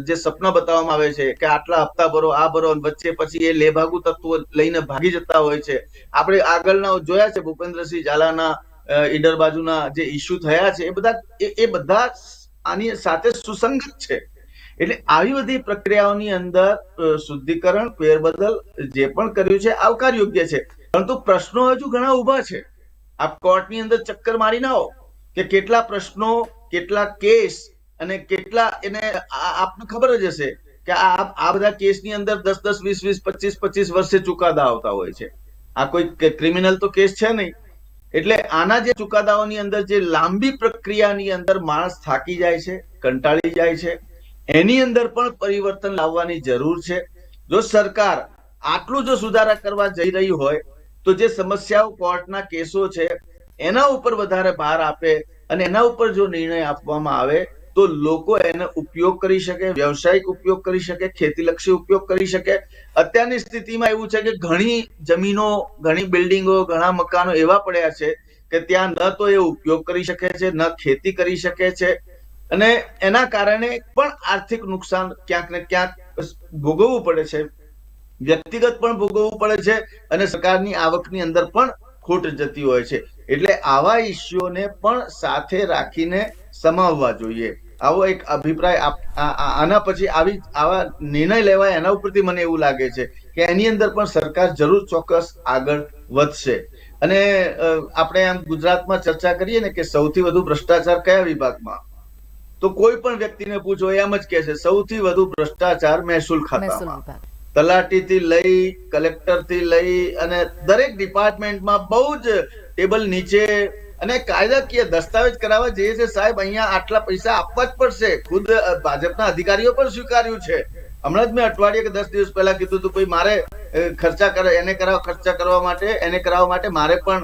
જે સપના બતાવવામાં આવે છે કે આટલા હપ્તા ભરો, આ ભરો, વચ્ચે પછી એ લેભાગુ તત્વો લઈને ભાગી જતા હોય છે. આપણે આગળના જોયા છે ભૂપેન્દ્રસિંહ ઝાલાના ઈડર બાજુના જે ઇસ્યુ થયા છે, એ બધા આની સાથે સુસંગત છે. એટલે આવી બધી પ્રક્રિયાઓની અંદર શુદ્ધિકરણ, ફેરબદલ જે પણ કર્યું છે આવકાર યોગ્ય છે. પરંતુ પ્રશ્નો હજુ ઘણા ઉભા છે. આપ કોર્ટની અંદર ચક્કર મારી ના આવો કે કેટલા પ્રશ્નો, કેટલા કેસ અને કેટલા, એને આપને ખબર જ હશે કે આ બધા કેસની અંદર 10-10, 20-20, 25-25 વર્ષે ચુકાદા આવતા હોય છે. આ કોઈ ક્રિમિનલ તો કેસ છે નહીં. એટલે આના જે ચુકાદાઓની અંદર જે લાંબી પ્રક્રિયાની અંદર માણસ થાકી જાય છે, કંટાળી જાય છે. એની અંદર પણ પરિવર્તન લાવવાની જરૂર છે. જો સરકાર આટલું જો સુધારા કરવા જઈ રહી હોય તો જે સમસ્યાઓ, કોર્ટના કેસો છે એના ઉપર વધારે ભાર આપે અને એના ઉપર જો નિર્ણય આપવામાં આવે તો લોકો એને ઉપયોગ કરી શકે, વ્યવસાયિક ઉપયોગ કરી શકે, ખેતીલક્ષી ઉપયોગ કરી શકે. અત્યારની સ્થિતિમાં એવું છે કે ઘણી જમીનો, ઘણી બિલ્ડિંગો, ઘણા મકાનો એવા પડ્યા છે કે ત્યાં ન તો એ ઉપયોગ કરી શકે છે, ન ખેતી કરી શકે છે, અને એના કારણે પણ આર્થિક નુકસાન ક્યાંક ને ક્યાંક ભોગવવું પડે છે, વ્યક્તિગત પણ ભોગવવું પડે છે, અને સરકારની આવકની અંદર પણ ખોટ જતી હોય છે. એટલે આવા ઇસ્યુઓને પણ સાથે રાખીને સમાવવા જોઈએ. આવો એક અભિપ્રાય આના પછી આવા નિર્ણય લેવાય એના ઉપરથી મને એવું લાગે છે કે એની અંદર પણ સરકાર જરૂર ચોક્કસ આગળ વધશે. અને આપણે આમ ગુજરાતમાં ચર્ચા કરીએ ને કે સૌથી વધુ ભ્રષ્ટાચાર કયા વિભાગમાં, તો કોઈ પણ વ્યક્તિને પૂછો એમ જ કહે છે સૌથી વધુ ભ્રષ્ટાચાર મહેસૂલ ખાતામાં. તલાટીથી લઈ, કલેક્ટરથી લઈ અને દરેક ડિપાર્ટમેન્ટમાં બહુ જ ટેબલ નીચે અને કાયદાકીય દસ્તાવેજ કરાવવા જઈએ છે સાહેબ, અહીંયા આટલા પૈસા આપવા જ પડશે. ખુદ ભાજપના અધિકારીઓ પણ સ્વીકાર્યું છે. હમણાં જ મેં અઠવાડિયે કે 10 દિવસ પહેલા કીધું હતું, ભાઈ મારે ખર્ચા કરવા માટે મારે પણ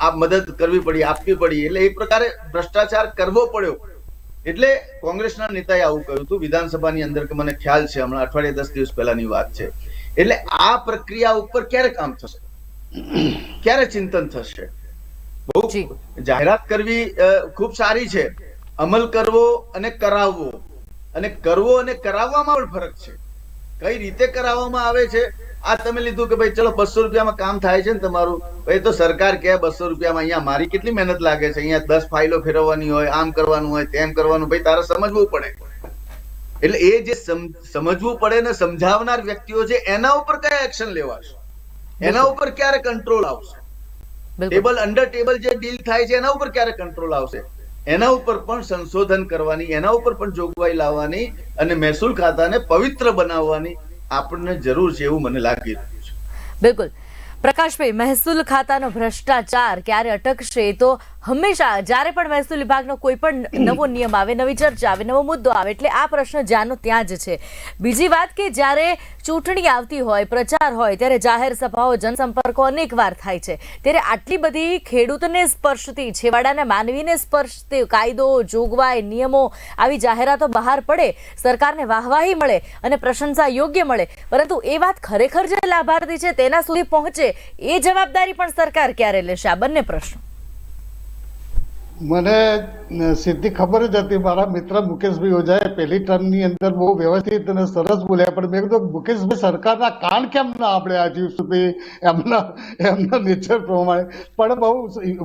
આ મદદ કરવી પડી, આપવી પડી. એટલે એક પ્રકારે ભ્રષ્ટાચાર કરવો પડ્યો. એટલે કોંગ્રેસના નેતાએ આવું કહ્યું હતું વિધાનસભાની અંદર, કે મને ખ્યાલ છે હમણાં અઠવાડિયે 10 દિવસ પહેલાની વાત છે. એટલે આ પ્રક્રિયા ઉપર ક્યારે કામ થશે, ક્યારે ચિંતન થશે? બહુ જાહેરાત કરવી ખૂબ સારી છે, અમલ કરવો અને કરાવવો, અને કરાવવામાં પણ ફરક છે. કઈ રીતે કરાવવામાં આવે છે? આ તમે લીધું કે ભાઈ ચલો 200 રૂપિયામાં કામ થાય છે ને તમારું, ભાઈ તો સરકાર કે 200 રૂપિયામાં, અહીંયા મારી કેટલી મહેનત લાગે છે, અહીંયા 10 ફાઇલો ફેરવવાની હોય, આમ કરવાનું હોય, તેમ કરવાનું, ભાઈ તારે સમજવું પડે. એટલે એ જે સમજવું પડે ને સમજાવનાર વ્યક્તિઓ છે, એના ઉપર કયા એક્શન લેવાશે, એના ઉપર ક્યારે કંટ્રોલ આવશે? ટેબલ અંડર ટેબલ જે ડીલ થાય છે એના ઉપર ક્યારે કંટ્રોલ આવશે? એના ઉપર પણ સંશોધન કરવાની, એના ઉપર પણ જોગવાઈ લાવવાની અને મહેસૂલ ખાતાને પવિત્ર બનાવવાની આપણને જરૂર છે એવું મને લાગી રહ્યું છે. બિલકુલ પ્રકાશભાઈ, મહેસૂલ ખાતાનો ભ્રષ્ટાચાર ક્યારે અટકશે? તો હંમેશા જ્યારે પણ મહેસૂલ વિભાગનો કોઈ પણ નવો નિયમ આવે, નવી ચર્ચા આવે, નવો મુદ્દો આવે, એટલે આ પ્રશ્ન જ્યાંનો ત્યાં જ છે. બીજી વાત કે જ્યારે ચૂંટણી આવતી હોય, પ્રચાર હોય, ત્યારે જાહેર સભાઓ, જનસંપર્કો અનેકવાર થાય છે. ત્યારે આટલી બધી ખેડૂતને સ્પર્શતી, છેવાડાના માનવીને સ્પર્શતી કાયદો, જોગવાઈ, નિયમો, આવી જાહેરાતો બહાર પડે, સરકારને વાહવાહી મળે અને પ્રશંસા યોગ્ય મળે, પરંતુ એ વાત ખરેખર જે લાભાર્થી છે તેના સુધી પહોંચે, એ જવાબદારી પણ સરકાર ક્યારે લેશે? આ બંને પ્રશ્નો. મને સીધી ખબર જ હતી. મારા મિત્ર મુકેશભાઈ ઓઝાએ પહેલી ટર્મની અંદર બહુ વ્યવસ્થિત અને સરસ બોલ્યા, પણ મેં કીધું મુકેશભાઈ સરકારના કાન કેમ ના આપણે આ જીવ સુધી એમના નેચર પ્રમાણે. પણ બહુ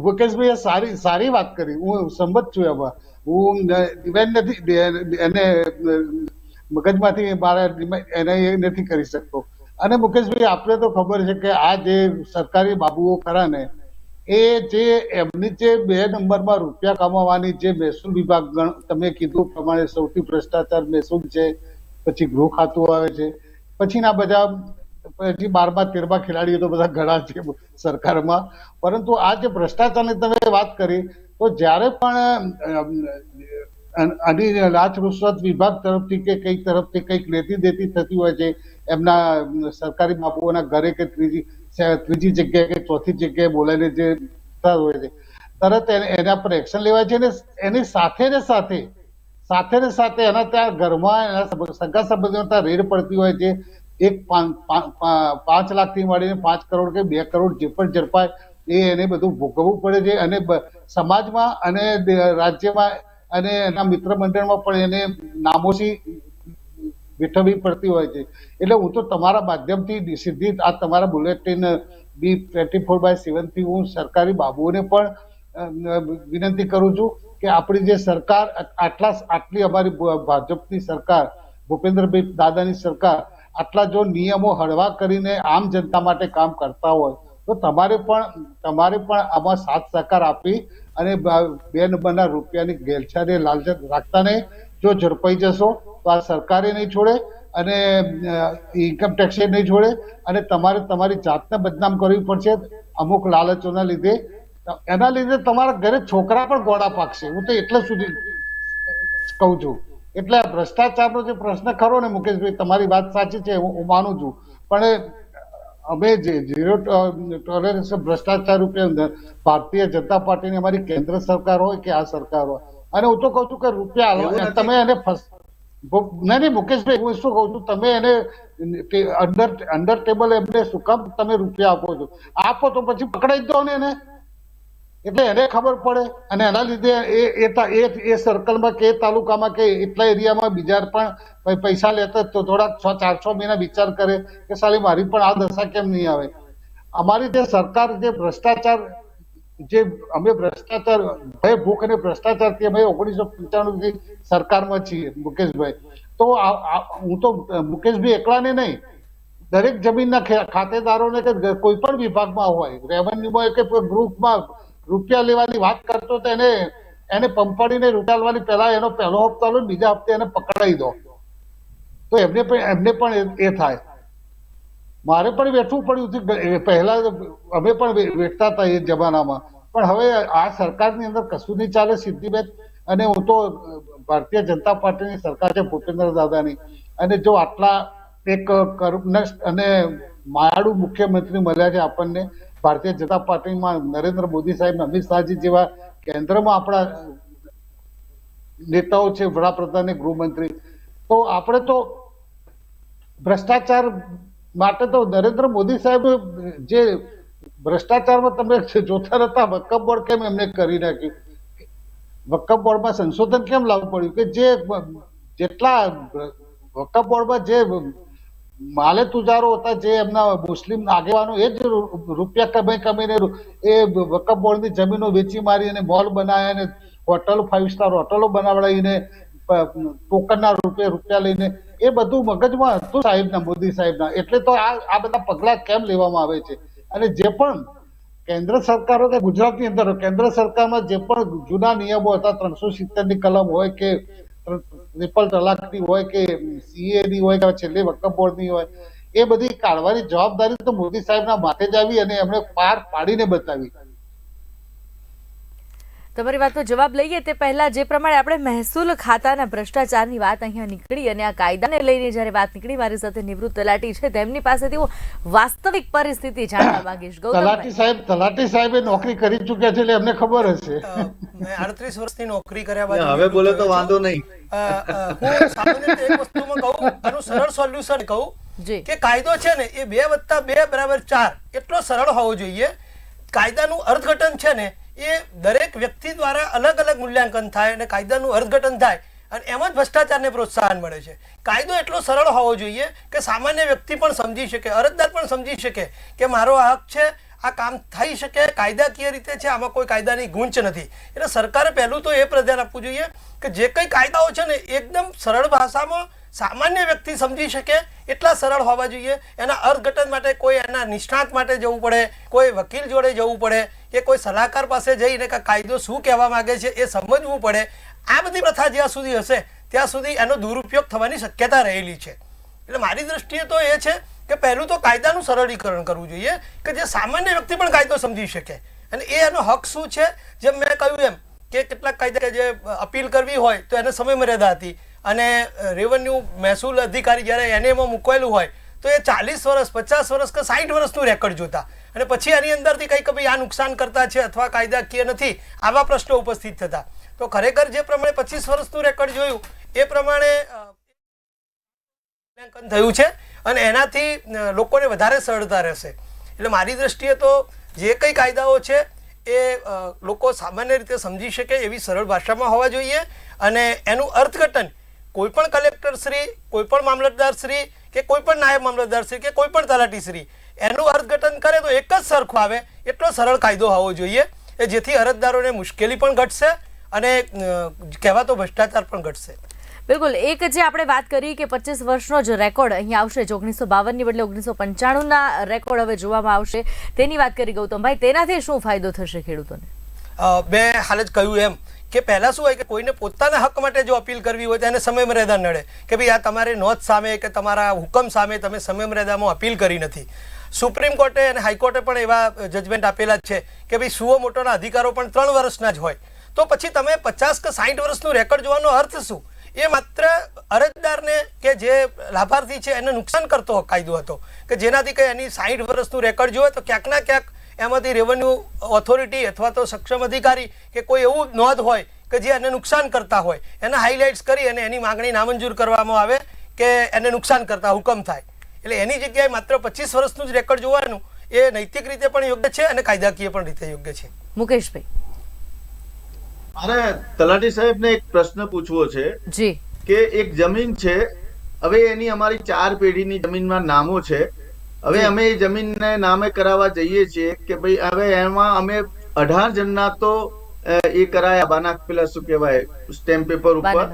મુકેશભાઈએ સારી વાત કરી, હું સંમત છું એમાં. હું ડિમાન્ડ નથી, એને મગજમાંથી એને એ નથી કરી શકતો. અને મુકેશભાઈ, આપણે તો ખબર છે કે આ જે સરકારી બાબુઓ ખરા ને, એ જે એમની જે 2 નંબરમાં રૂપિયા કમાવાની જે મહેસૂલ વિભાગ, તમે કીધું પ્રમાણે સૌથી ભ્રષ્ટાચાર મહેસૂલ છે, પછી ગૃહ ખાતું આવે છે, પછીના બધા પછી 12મા 13મા ખેલાડીઓ તો બધા ઘણા છે સરકારમાં. પરંતુ આ જે ભ્રષ્ટાચારની તમે વાત કરી, તો જ્યારે પણ આની લાંચ રૂશ્વત વિભાગ તરફથી કે કઈ તરફથી કંઈક લેતી દેતી થતી હોય છે એમના સરકારી બાબુઓના ઘરે, કે ત્રીજી જગ્યાએ કે ચોથી જગ્યાએ બોલાવીને જે હોય છે, તરત એના પર એક્શન લેવાય છે. અને એની સાથે ને સાથે એના ત્યાં ઘરમાં એના સગા સંબંધીઓ ત્યાં રેડ પડતી હોય છે. 5 લાખથી માંડીને 5 કરોડ કે 2 કરોડ જે પણ ઝડપાય એને બધું ભોગવવું પડે છે. અને સમાજમાં અને રાજ્યમાં અને એના મિત્ર મંડળમાં પણ એને નામોશી વેઠવવી પડતી હોય છે. એટલે હું તો તમારા માધ્યમથી સીધી આ તમારા બુલેટિન B24/7 થી હું સરકારી બાબુઓને પણ વિનંતી કરું છું કે આપણી જે સરકાર આટલી અમારી ભાજપની સરકાર, ભૂપેન્દ્રભાઈ દાદાની સરકાર આટલા જો નિયમો હળવા કરીને આમ જનતા માટે કામ કરતા હોય, તો તમારે પણ આમાં સાથ સહકાર આપી અને 2 નંબરના રૂપિયાની ઘેલછાને લાલચ રાખતા નહીં. જો ઝડપાઈ જશો તો આ સરકારે નહીં છોડે અને ઇન્કમ ટેક્સે નહીં છોડે, અને તમારે તમારી જાતને બદનામ કરવી પડશે અમુક લાલચોના લીધે. એના લીધે તમારા ઘરે છોકરા પણ ગોળા પાકશે. હું તો એટલે સુધી કહું છું. એટલે ભ્રષ્ટાચારનો જે પ્રશ્ન ખરો ને મુકેશભાઈ, તમારી વાત સાચી છે, હું માનું છું, પણ અમે જે ઝીરો ટોલરન્સ ભ્રષ્ટાચાર રૂપે ભારતીય જનતા પાર્ટીની અમારી કેન્દ્ર સરકાર હોય કે આ સરકાર હોય, અને હું તો કહું છું કે રૂપિયા તમે એને નહીં મુકેશભાઈ, હું શું કહું છું, તમે એને અંડર ટેબલ એમને શું કામ તમે રૂપિયા આપો છો? આપો તો પછી પકડાઈ દો ને એને, એટલે એને ખબર પડે. અને એના લીધે એ સર્કલમાં કે તાલુકામાં કે એટલા એરિયામાં બીજા પણ પૈસા લેતા તો થોડા 400 મહિના વિચાર કરે કે સાલી મારી પણ આ દશા કેમ નહીં આવે. અમારી જે સરકાર જે ભ્રષ્ટાચાર, જે અમે ભ્રષ્ટાચાર, ભય ભૂખ અને ભ્રષ્ટાચારથી અમે 1995 થી સરકારમાં છીએ મુકેશભાઈ. તો હું તો મુકેશભાઈ એકલાને નહીં, દરેક જમીનના ખાતેદારોને કે કોઈ પણ વિભાગમાં હોય, રેવન્યુમાં કે ગ્રુપમાં રૂપિયા લેવાની વાત કરતો તો એને પંપાડીને રૂપિયા લેવાની પહેલા એનો પહેલો હપ્તો લો, બીજા હપ્તે એને પકડાઈ દો, તો એમને પણ એ થાય. મારે પણ વેઠવું પડ્યું હતું પહેલા, અમે પણ વેઠતા હતા એ જમાનામાં. પણ હવે આ સરકારની અંદર કશું નહીં ચાલે સિદ્ધિબેન. અને હું તો ભારતીય જનતા પાર્ટીની સરકાર છે ભૂપેન્દ્ર દાદાની, અને જો આટલા એક કર્મનિષ્ઠ અને માયાળુ મુખ્યમંત્રી મળ્યા છે આપણને ભારતીય જનતા પાર્ટીમાં, નરેન્દ્ર મોદી સાહેબ, અમિત શાહજી જેવા કેન્દ્રમાં આપણા નેતાઓ છે, વડાપ્રધાન, ગૃહમંત્રી, તો આપણે તો ભ્રષ્ટાચાર માટે તો નરેન્દ્ર મોદી સાહેબ જે ભ્રષ્ટાચારમાં તમે જોતા હતા, વકફ બોર્ડ કેમ એમને કરી નાખ્યું, વકફ બોર્ડમાં સંશોધન કેમ લાવવું પડ્યું કે જેટલા વકફ બોર્ડમાં જે માલે તુજારો હતા, જે એમના મુસ્લિમ આગેવાનો એ જ રૂપિયા કમીને એ વકફ બોર્ડની જમીનો વેચી મારી અને મોલ બનાવ્યા અને હોટલો, 5 સ્ટાર હોટલો બનાવડાવીને ટોકનના રૂપિયા લઈને, એ બધું મગજમાં હતું સાહેબના, મોદી સાહેબના. એટલે તો આ બધા પગલાં કેમ લેવામાં આવે છે? અને જે પણ કેન્દ્ર સરકારો કે ગુજરાતની અંદર કેન્દ્ર સરકારમાં જે પણ જૂના નિયમો હતા, 370ની કલમ હોય કે ટ્રિપલ તલાકની હોય કે સીએની હોય કે છેલ્લે વકફ બોર્ડની હોય, એ બધી કાઢવાની જવાબદારી તો મોદી સાહેબના માથે જ આવી અને એમણે પાર પાડીને બતાવી. તમારી વાતનો જવાબ લઈએ તે પહેલા જે પ્રમાણે આપણે મહેસૂલ ખાતાના ભ્રષ્ટાચારની વાત અહીંયા નીકળી અને આ કાયદાને લઈને જ્યારે વાત નીકળી, મારી સાથે નિવૃત્ત તલાટી છે, તેમની પાસેથી હું વાસ્તવિક પરિસ્થિતિ જાણવા માંગીશ. તલાટી સાહેબે નોકરી કરી ચૂક્યા છે એટલે એમને ખબર હશે. મેં 38 વર્ષની નોકરી કર્યા બાદ હવે બોલે તો વાંધો નહીં. હું સામાન્ય રીતે એક વસ્તુમાં કહું, આનું સરળ સોલ્યુશન કહું કે કાયદો છે ને એ 2+2 = 4 એટલો સરળ હોવો જોઈએ. કાયદાનું અર્થઘટન છે ને એ દરેક વ્યક્તિ દ્વારા અલગ અલગ મૂલ્યાંકન થાય અને કાયદાનું અર્થઘટન થાય અને એમ જ ભ્રષ્ટાચારને પ્રોત્સાહન મળે છે. કાયદો એટલો સરળ હોવો જોઈએ કે સામાન્ય વ્યક્તિ પણ સમજી શકે, અરજદાર પણ સમજી શકે કે મારો આ હક છે, આ કામ થઈ શકે, કાયદાકીય રીતે છે, આમાં કોઈ કાયદાની ગૂંચ નથી. એટલે સરકારે પહેલું તો એ પ્રધાન આપવું જોઈએ કે જે કંઈ કાયદાઓ છે ને એકદમ સરળ ભાષામાં સામાન્ય વ્યક્તિ સમજી શકે એટલા સરળ હોવા જોઈએ. એના અર્થઘટન માટે કોઈ એના નિષ્ણાત માટે જવું પડે, કોઈ વકીલ જોડે જવું પડે કે કોઈ સલાહકાર પાસે જઈને કે કાયદો શું કહેવા માંગે છે એ સમજવું પડે. આ બધી પ્રથા જ્યાં સુધી હશે ત્યાં સુધી એનો દુરુપયોગ થવાની શક્યતા રહેલી છે. એટલે મારી દ્રષ્ટિએ તો એ છે કે પહેલું તો કાયદાનું સરળીકરણ કરવું જોઈએ કે જે સામાન્ય વ્યક્તિ પણ કાયદો સમજી શકે અને એ એનો હક શું છે. જેમ મેં કહ્યું એમ કે કેટલાક કાયદા જે અપીલ કરવી હોય તો એને સમય મર્યાદા હતી અને રેવન્યુ મહેસૂલ અધિકારી જ્યારે એને એમાં મૂકવેલું હોય તો એ 40 વર્ષ, 50 વર્ષ કે 60 વર્ષનું રેકોર્ડ જોતા અને પછી એની અંદરથી કંઈક ભાઈ આ નુકસાન કરતા છે અથવા કાયદાકીય નથી આવા પ્રશ્નો ઉપસ્થિત થતા. તો ખરેખર જે પ્રમાણે 25 વર્ષનું રેકોર્ડ જોયું એ પ્રમાણે મૂલ્યાંકન થયું છે અને એનાથી લોકોને વધારે સરળતા રહેશે. એટલે મારી દ્રષ્ટિએ તો જે કંઈ કાયદાઓ છે એ લોકો સામાન્ય રીતે સમજી શકે એવી સરળ ભાષામાં હોવા જોઈએ અને એનું અર્થઘટન કોઈ પણ કલેક્ટરશ્રી, કોઈ પણ મામલતદારશ્રી કે કોઈ પણ નાયબ મામલતદારશ્રી કે કોઈ પણ તલાટીશ્રી એનું અર્થઘટન કરે તો એક જ સરખું આવે એટલો સરળ કાયદો હોવો જોઈએ જેથી અરજદારોને મુશ્કેલી પણ ઘટશે અને કહેવાતો ભ્રષ્ટાચાર પણ ઘટશે. બિલકુલ. એક જે આપણે વાત કરી કે 25 વર્ષનો જ રેકોર્ડ અહીંયા આવશે, 1952ની બદલે 1995ના રેકોર્ડ હવે જોવામાં આવશે, તેની વાત કરી ગૌતમભાઈ. તેનાથી શું ફાયદો થશે ખેડૂતોને? મેં હાલ જ કહ્યું એમ કે પહેલાં શું હોય કે કોઈને પોતાના હક માટે જો અપીલ કરવી હોય તો એને સમય મર્યાદા નડે કે ભાઈ આ તમારી નોંધ સામે કે તમારા હુકમ સામે તમે સમય મર્યાદામાં અપીલ કરી નથી. સુપ્રીમ કોર્ટે અને હાઈકોર્ટે પણ એવા જજમેન્ટ આપેલા જ છે કે ભાઈ સુઓ મોટોના અધિકારો પણ 3 વર્ષના જ હોય. તો પછી તમે 50 કે 60 વર્ષનું રેકોર્ડ જોવાનો અર્થ શું? એ માત્ર અરજદારને કે જે લાભાર્થી છે એને નુકસાન કરતો કાયદો હતો કે જેનાથી કંઈ એની 60 વર્ષનું રેકોર્ડ જોવે તો ક્યાંક ના ક્યાંક એમાંથી રેવન્યુ ઓથોરિટી અથવા તો સક્ષમ અધિકારી કે કોઈ એવું નોંધ હોય કે જે એને નુકસાન કરતા હોય એને હાઇલાઇટ્સ કરી અને એની માંગણી નામંજૂર કરવામાં આવે કે એને નુકસાન કરતા હુકમ થાય. એટલે એની જગ્યાએ માત્ર 25 વર્ષનું જ રેકોર્ડ જોવાનું એ નૈતિક રીતે પણ યોગ્ય છે અને કાયદાકીય પણ રીતે યોગ્ય છે. મુકેશભાઈ, મારે તલાટી સાહેબને એક પ્રશ્ન પૂછવો છે જી કે એક જમીન છે, હવે એની અમારી 4 પેઢીની જમીનમાં નામો છે. હવે અમે એ જમીનને નામે કરાવવા જઈએ છીએ કે ભાઈ હવે એમાં અમે 18 જણના તો એ કરાયા બાના પેલા શું કહેવાય સ્ટેમ્પ પેપર ઉપર.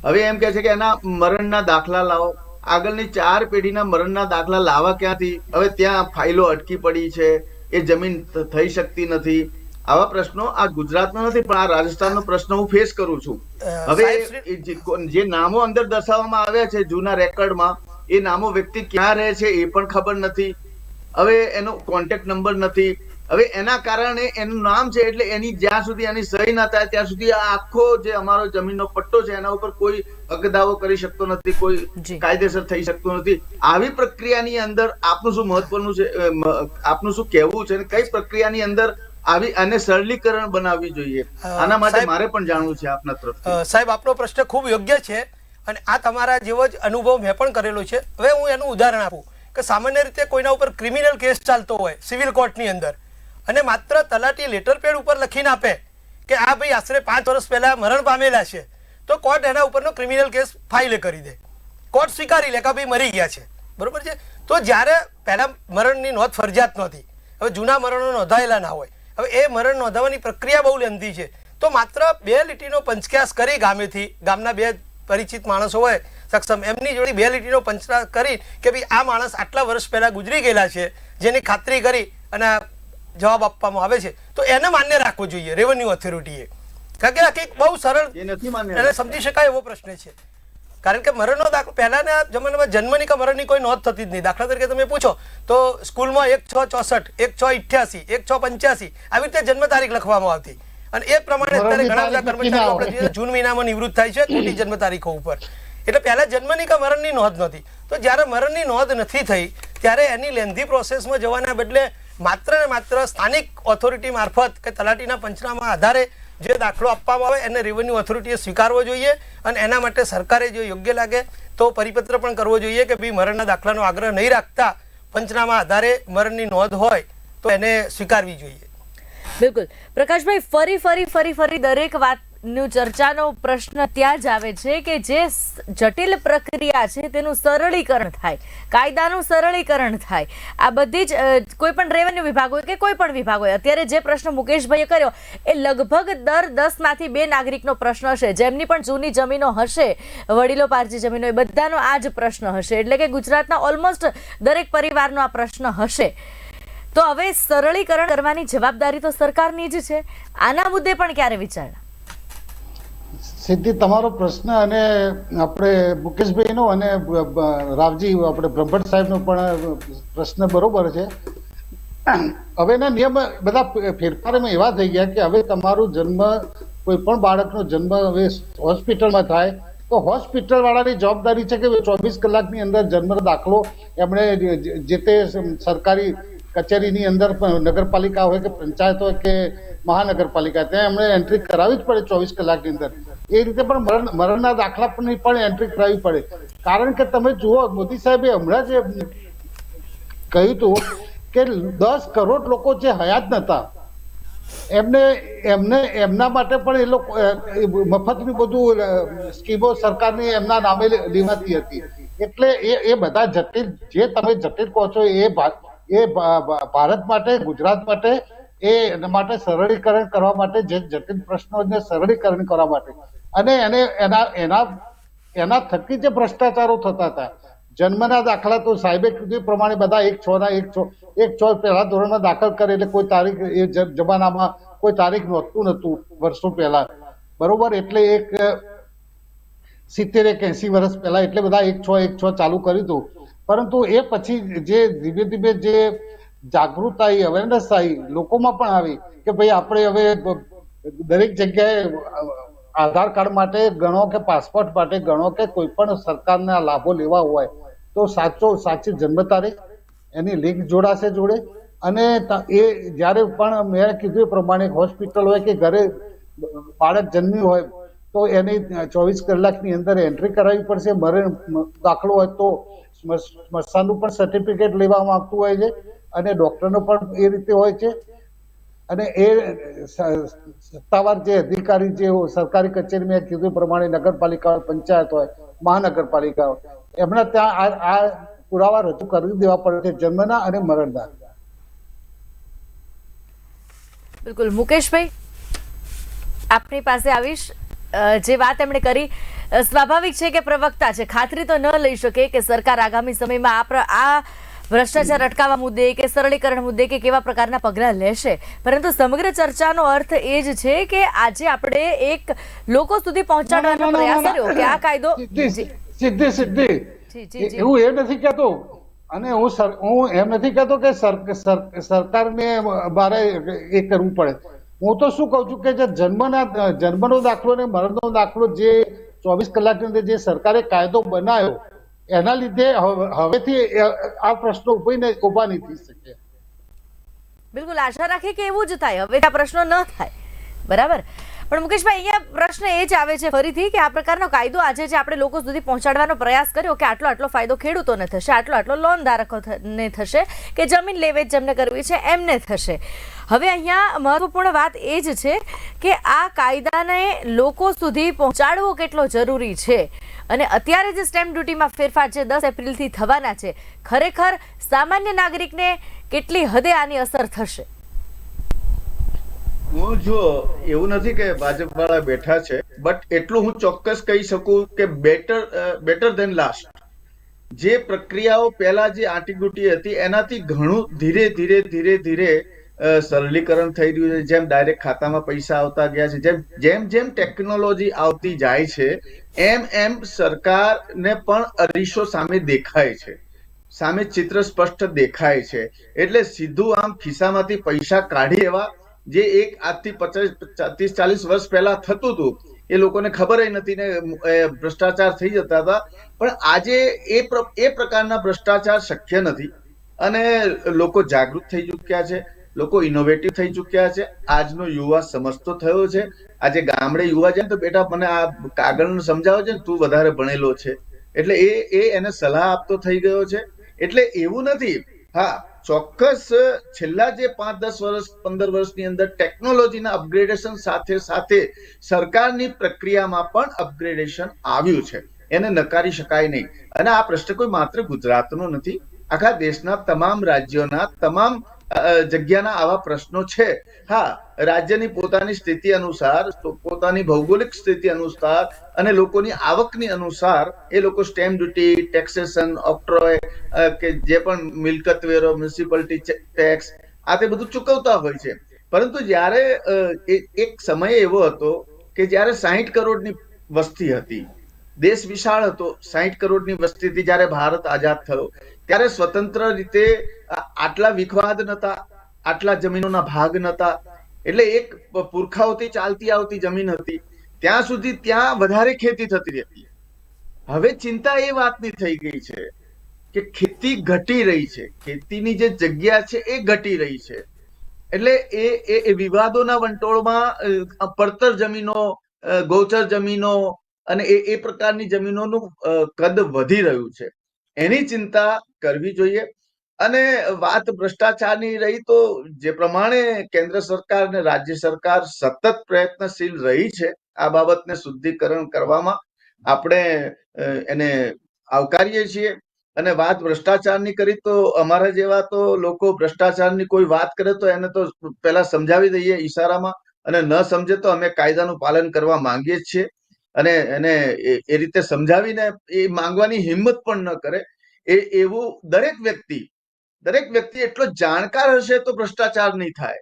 હવે એમ કે છે કે એના મરણના દાખલા લાવો. આગળની 4 પેઢીના મરણના દાખલા લાવવા ક્યાંથી? હવે ત્યાં ફાઇલો અટકી પડી છે, એ જમીન થઈ શકતી નથી. આવા પ્રશ્નો આ ગુજરાતનો નથી પણ આ રાજસ્થાનનો પ્રશ્ન હું ફેસ કરું છું. હવે જે નામો અંદર દર્શાવવામાં આવ્યા છે જૂના રેકોર્ડમાં એ નામો વ્યક્તિ ક્યાં રહે છે એ પણ ખબર નથી. હવે એનો કોન્ટેક્ટ નંબર નથી હવે એના કારણે એનું નામ છે એટલે એની જ્યાં સુધી એની સહી ના થાય ત્યાં સુધી આ આખો જે અમારો જમીનનો પટ્ટો છે એના ઉપર કોઈ હક દાવો કરી શકતો નથી, કોઈ જી. કાયદેસર થઈ શકતો નથી. આવી પ્રક્રિયાની અંદર આપનું શું મહત્વનું છે, આપનું શું કહેવું છે, અને કઈ પ્રક્રિયાની અંદર આવી અને સરળીકરણ બનાવવી જોઈએ, આના માટે સાહેબ, મારે પણ જાણવું છે આપના તરફથી. સાહેબ, આપનો પ્રશ્ન ખૂબ યોગ્ય છે અને આ તમારા જેવો જ અનુભવ મેં પણ કરેલો છે. હવે હું એનું ઉદાહરણ આપું કે સામાન્ય રીતે કોઈના ઉપર ક્રિમિનલ કેસ ચાલતો હોય સિવિલ કોર્ટની અંદર અને માત્ર તલાટી લેટર પેડ ઉપર લખીને આપે કે આ ભાઈ આશરે 5 વર્ષ પહેલા મરણ પામેલા છે, તો કોર્ટ એના ઉપરનો ક્રિમિનલ કેસ ફાઇલ કરી દે, કોર્ટ સ્વીકારી લે કે ભાઈ મરી ગયા છે, બરોબર છે. તો જ્યારે પહેલા મરણની નોંધ ફરજિયાત નહોતી, હવે જૂના મરણો નોંધાયેલા ના હોય, હવે એ મરણ નોંધાવવાની પ્રક્રિયા બહુ લેન્ધી છે, તો માત્ર 2 લીટીનો પંચક્યાસ કરી ગામેથી, ગામના 2 પરિચિત માણસો હોય સક્ષમ, એમની જોડે 2 લીટીનો પંચનાસ કરી કે ભાઈ આ માણસ આટલા વર્ષ પહેલા ગુજરી ગયેલા છે, જેની ખાતરી કરી અને જવાબ આપવામાં આવે છે, તો એને માન્ય રાખવો જોઈએ રેવન્યુ ઓથોરિટીએ. કારણ કે બહુ સરળ એ નથી માન્ય, એને સમજી શકાય એવો પ્રશ્ન છે. કારણ કે મરણનો દાખલો પહેલાના જમાનામાં જન્મની કે મરણની કોઈ નોંધ થતી જ નહીં. દાખલા તરીકે તમે પૂછો તો સ્કૂલમાં 1/6/64, 1/6/88, 1/6/85 આવી રીતે જન્મ તારીખ લખવામાં આવતી અને એ પ્રમાણે અત્યારે ઘણા બધા કર્મચારીઓ આપણે જોઈએ જૂન મહિનામાં નિવૃત્ત થાય છે ખોટી જન્મ તારીખો ઉપર. એટલે પહેલા જન્મની કે મરણની નોંધ નહોતી. તો જ્યારે મરણની નોંધ નથી થઈ ત્યારે એની લેન્ધી પ્રોસેસમાં જવાના બદલે માત્ર ને માત્ર સ્થાનિક ઓથોરિટી મારફત કે તલાટીના પંચનામા આધારે જે દાખલો આપવામાં આવે એને રેવન્યુ ઓથોરિટીએ સ્વીકારવો જોઈએ અને એના માટે સરકારે જો યોગ્ય લાગે તો પરિપત્ર પણ કરવો જોઈએ કે ભાઈ મરણના દાખલાનો આગ્રહ નહીં રાખતા પંચનામા આધારે મરણની નોંધ હોય તો એને સ્વીકારવી જોઈએ. બિલકુલ પ્રકાશભાઈ, ફરી દરેક વાતનું ચર્ચાનો પ્રશ્ન ત્યાં જ આવે છે કે જે જટિલ પ્રક્રિયા છે તેનું સરળીકરણ થાય, કાયદાનું સરળીકરણ થાય. આ બધી જ કોઈ પણ રેવન્યુ વિભાગ હોય કે કોઈ પણ વિભાગ હોય, અત્યારે જે પ્રશ્ન મુકેશભાઈએ કર્યો એ લગભગ દર 10માંથી 2 નાગરિકનો પ્રશ્ન હશે, જેમની પણ જૂની જમીનો હશે, વડીલો પારજી જમીનો, એ બધાનો આ જ પ્રશ્ન હશે. એટલે કે ગુજરાતના ઓલમોસ્ટ દરેક પરિવારનો આ પ્રશ્ન હશે. તો હવે સરળીકરણ કરવાની જવાબદારી તો સરકારની જ છે. આના મુદ્દે પણ ક્યારે વિચારણા? સિદ્ધિ, તમારો પ્રશ્ન અને આપણે મુકેશભાઈનો અને રાવજી આપણે બ્રહ્મભટ્ટ સાહેબનો પણ પ્રશ્ન બરોબર છે. હવેના નિયમ બધા ફેરફારોમાં એવા થઈ ગયા કે હવે તમારો જન્મ, કોઈ પણ બાળકનો જન્મ હવે હોસ્પિટલમાં થાય તો હોસ્પિટલ વાળાની જવાબદારી છે કે 24 કલાકની અંદર જન્મનો દાખલો એમણે જે તે સરકારી કચેરીની અંદર નગરપાલિકા હોય કે પંચાયત હોય કે મહાનગરપાલિકા, ત્યાં એમણે એન્ટ્રી કરાવવી જ પડે 24 કલાકની અંદર. એ રીતે પણ મરણના દાખલાની પણ એન્ટ્રી કરાવવી પડે. કારણ કે તમે જુઓ, મોદી સાહેબે હમણાં જ કહ્યું હતું કે 10 કરોડ લોકો જે હયાત નહોતા એમના માટે પણ એ લોકો મફતની બધું સ્કીમો સરકારની એમના નામે લેવાતી હતી. એટલે એ બધા જટિલ, જે તમે જટિલ કહો છો એ ભારત માટે, ગુજરાત માટે, એ માટે સરળીકરણ કરવા માટે, જે જટિલ પ્રશ્નોને સરળીકરણ કરવા માટે અને એના થકી જે ભ્રષ્ટાચારો થતા હતા. જન્મના દાખલા તો સાહેબે કીધું પ્રમાણે બધા 1/6 પહેલા ધોરણમાં દાખલ કરે એટલે કોઈ તારીખ એ જમાનામાં કોઈ તારીખ નહોતું વર્ષો પહેલા, બરોબર. એટલે એક 70-80 વર્ષ પહેલા એટલે બધા 1/6 ચાલુ કર્યું હતું. પરંતુ એ પછી જે ધીમે ધીમે જે જાગૃતતા આવી, અવેરનેસ આવી, લોકોમાં પણ આવી કે ભાઈ આપણે હવે દરેક જગ્યાએ આધાર કાર્ડ માટે ગણો કે પાસપોર્ટ માટે ગણો કે કોઈ પણ સરકારના લાભો લેવા હોય તો સાચી જન્મ તારીખ, એની લિંક જોડાશે જોડે. અને એ જ્યારે પણ મેં કીધું એ પ્રમાણે હોસ્પિટલ હોય કે ઘરે બાળક જન્મ્યું હોય તો એની 24 કલાકની અંદર એન્ટ્રી કરાવવી પડશે. મરણ દાખલો હોય તો સ્મશાનનું પણ સર્ટિફિકેટ લેવામાં આવતું હોય છે અને ડોક્ટરનો પણ એ રીતે હોય છે. અને એ સત્તાવાર જે અધિકારી જે સરકારી કચેરીમાં કીધું પ્રમાણે નગરપાલિકા હોય, પંચાયત હોય, મહાનગરપાલિકા હોય, એમના ત્યાં આ પુરાવા રજૂ કરી દેવા પડે છે જન્મના અને મરણના. બિલકુલ મુકેશભાઈ, આપની પાસે આવીશ. જે વાત એમણે કરી સ્વાભાવિક છે કે પ્રવક્તા છે, ખાતરી તો ન લઈ શકે કે સરકાર આગામી સમયમાં આ ભ્રષ્ટાચાર અટકાવવા મુદ્દે કે સરળીકરણ મુદ્દે કે કેવા પ્રકારના પગલાં લેશે. પરંતુ સમગ્ર ચર્ચાનો અર્થ એ જ છે કે આજે આપણે એક લોકો સુધી પહોંચાડવાનો પ્રયાસ કર્યો કે આ કાયદો સિદ્ધિ એવું એ નથી કહેતો. અને હું એમ નથી કહેતો કે સરકારને મારે એ કરવું પડે. હું તો શું કહું છું કે જે જન્મનો દાખલો ને મરણનો દાખલો જે 24 કલાકની અંદર જે સરકારે કાયદો બનાવ્યો એના લીધે હવેથી આ પ્રશ્નો ઉભા નહીં થઈ શકે. બિલકુલ આશા રાખીએ કે એવું જ થાય, હવે આ પ્રશ્નો ન થાય. બરાબર. પણ મુકેશભાઈ, અહીંયા પ્રશ્ન એ જ આવે છે ફરીથી કે આ પ્રકારનો કાયદો આજે જે આપણે લોકો સુધી પહોંચાડવાનો પ્રયાસ કર્યો કે આટલો ફાયદો ખેડૂતોને થશે, આટલો લોન ધારકોને થશે, કે જમીન લેવેચ જેમને કરવી છે એમને થશે. હવે અહીંયા મહત્વપૂર્ણ વાત એ જ છે કે આ કાયદાને લોકો સુધી પહોંચાડવો કેટલો જરૂરી છે. અને અત્યારે જે સ્ટેમ્પ ડ્યુટીમાં ફેરફાર છે 10 એપ્રિલથી થવાના છે, ખરેખર સામાન્ય નાગરિકને કેટલી હદે આની અસર થશે? હું જો એવું નથી કે ભાજપ વાળા બેઠા છે, બટ એટલું હું ચોક્કસ કહી શકું કે બેટર ધેન લાસ્ટ. જે પ્રક્રિયાઓ પહેલા જે આંટીઘૂંટી હતી એનાથી ઘણું ધીરે ધીરે સરળીકરણ થઈ રહ્યું છે. જેમ ડાયરેક્ટ ખાતામાં પૈસા આવતા ગયા છે, જેમ ટેકનોલોજી આવતી જાય છે એમ સરકારને પણ અરીસો સામે દેખાય છે, સામે ચિત્ર સ્પષ્ટ દેખાય છે. એટલે સીધું આમ ખિસ્સામાંથી પૈસા કાઢી એવા જે એક આજથી 30-40 વર્ષ પહેલા થતું હતું એ લોકોને ખબર નથી ને ભ્રષ્ટાચાર થઈ જતા હતા. પણ આજે એ પ્રકારના ભ્રષ્ટાચાર શક્ય નથી અને લોકો જાગૃત થઈ ચુક્યા છે, લોકો ઇનોવેટિવ થઈ ચુક્યા છે. આજનો યુવા સમજતો થયો છે. આજે ગામડે યુવા જાય તો બેટા મને આ કાગળનું સમજાવો છે, તું વધારે ભણેલો છે, એટલે એને સલાહ આપતો થઈ ગયો છે. એટલે એવું નથી. હા, ચોક્કસ છેલ્લા જે 5-10 વર્ષ 15 વર્ષની અંદર ટેકનોલોજીના અપગ્રેડેશન સાથે સરકારની પ્રક્રિયામાં પણ અપગ્રેડેશન આવ્યું છે, એને નકારી શકાય નહીં. અને આ પ્રશ્ન કોઈ માત્ર ગુજરાતનો નથી, આખા દેશના તમામ રાજ્યોના તમામ જગ્યાના આવા પ્રશ્નો છે. હા, રાજ્યની પોતાની સ્થિતિ અનુસાર, પોતાની ભૌગોલિક સ્થિતિ અનુસાર અને લોકોની આવકની અનુસાર એ લોકો સ્ટેમ્પ ડ્યુટી, ટેક્સેશન, ઓક્ટ્રોય કે જે પણ મિલકત વેરો, મ્યુનિસિપાલિટી ટેક્સ આ તે બધું ચૂકવતા હોય છે. પરંતુ જ્યારે એક સમય એવો હતો કે જ્યારે 60 કરોડની વસ્તી હતી, દેશ વિશાળ હતો, 60 કરોડની વસ્તીથી જ્યારે ભારત આઝાદ થયો ત્યારે સ્વતંત્ર રીતે આટલા વિખવાદ નતા, આટલા જમીનોના ભાગ નતા. એટલે એક પુરખાઓથી ચાલતી આવતી જમીન હતી, ત્યાં સુધી ત્યાં વધારે ખેતી થતી હતી. હવે ચિંતા એ વાતની થઈ ગઈ છે કે ખેતી ઘટી રહી છે, ખેતીની જે જગ્યા છે એ ઘટી રહી છે. એટલે એ વિવાદોના વંટોળમાં પડતર જમીનો, ગૌચર જમીનો અને એ પ્રકારની જમીનોનું કદ વધી રહ્યું છે. એની ચિંતા કરવી જોઈએ. અને વાત ભ્રષ્ટાચારની રહી તો જે પ્રમાણે કેન્દ્ર સરકાર અને રાજ્ય સરકાર સતત પ્રયત્નશીલ રહી છે આ બાબતને શુદ્ધિકરણ કરવામાં, આપણે એને આવકારીએ છીએ. અને વાત ભ્રષ્ટાચારની કરી તો અમારા જેવા તો લોકો ભ્રષ્ટાચારની કોઈ વાત કરે તો એને તો પહેલા સમજાવી દઈએ ઈશારામાં, અને ન સમજે તો અમે કાયદાનું પાલન કરવા માંગીએ જ છીએ. અને એને એ રીતે સમજાવીને એ માંગવાની હિંમત પણ ન કરે. એવું દરેક વ્યક્તિ એટલો જાણકાર હશે તો ભ્રષ્ટાચાર નહીં થાય.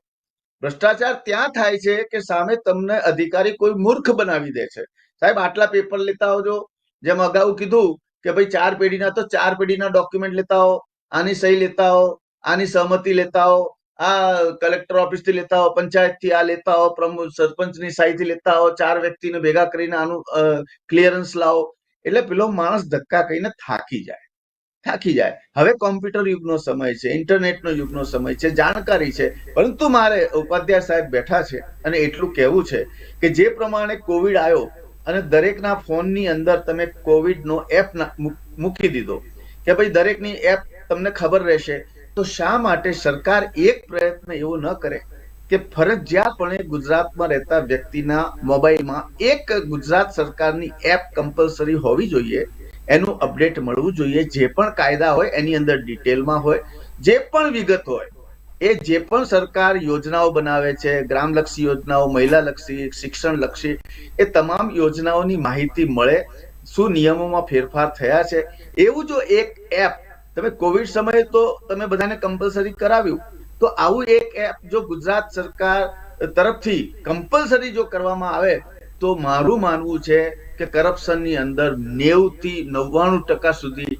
ભ્રષ્ટાચાર ત્યાં થાય છે કે સામે તમને અધિકારી કોઈ મૂર્ખ બનાવી દે છે. સાહેબ આટલા પેપર લેતા આવજો, જેમ અગાઉ કીધું કે ભાઈ 4 પેઢીના તો 4 પેઢીના ડોક્યુમેન્ટ લેતા આવો, આની સહી લેતા આવો, આની સહમતિ લેતા આવો, આ કલેક્ટર ઓફિસથી લેતા આવો, પંચાયતથી આ લેતા આવો, પ્રમુખ સરપંચની સહીથી લેતા આવો, 4 વ્યક્તિને ભેગા કરીને આનું ક્લિયરન્સ લાવો. એટલે પેલો માણસ ધક્કા કહીને થાકી જાય. હવે કોમ્પ્યુટર યુગનો સમય છે, ઇન્ટરનેટનો યુગનો સમય છે, જાણકારી છે. પરંતુ મારે ઉપાધ્યાય સાહેબ બેઠા છે અને એટલું કહેવું છે કે જે પ્રમાણે કોવિડ આવ્યો અને દરેકના ફોનની અંદર તમે કોવિડનો એપ મૂકી દીધો કે ભાઈ દરેકની એપ તમને ખબર રહેશે, તો શા માટે સરકાર એક પ્રયત્ન એવો ન કરે કે ફરજિયાતપણે ગુજરાતમાં રહેતા વ્યક્તિના મોબાઈલમાં એક ગુજરાત સરકારની એપ કમ્પલસરી હોવી જોઈએ, એનું અપડેટ મળવું જોઈએ. જે પણ કાયદા હોય એની અંદર ડિટેલમાં હોય, જે પણ વિગત હોય, એ જે પણ સરકાર યોજનાઓ બનાવે છે, ગ્રામલક્ષી યોજનાઓ, મહિલાલક્ષી, શિક્ષણલક્ષી, એ તમામ યોજનાઓની માહિતી મળે, શું નિયમોમાં ફેરફાર થયા છે. એવું જો એક એપ તમે કોવિડ સમયે તો તમે બધાને કમ્પલસરી કરાવ્યું, તો આવું એક એપ જો ગુજરાત સરકાર તરફથી કમ્પલસરી જો કરવામાં આવે તો મારું માનવું છે કે કરપ્શનની અંદર 90 થી 99% સુધી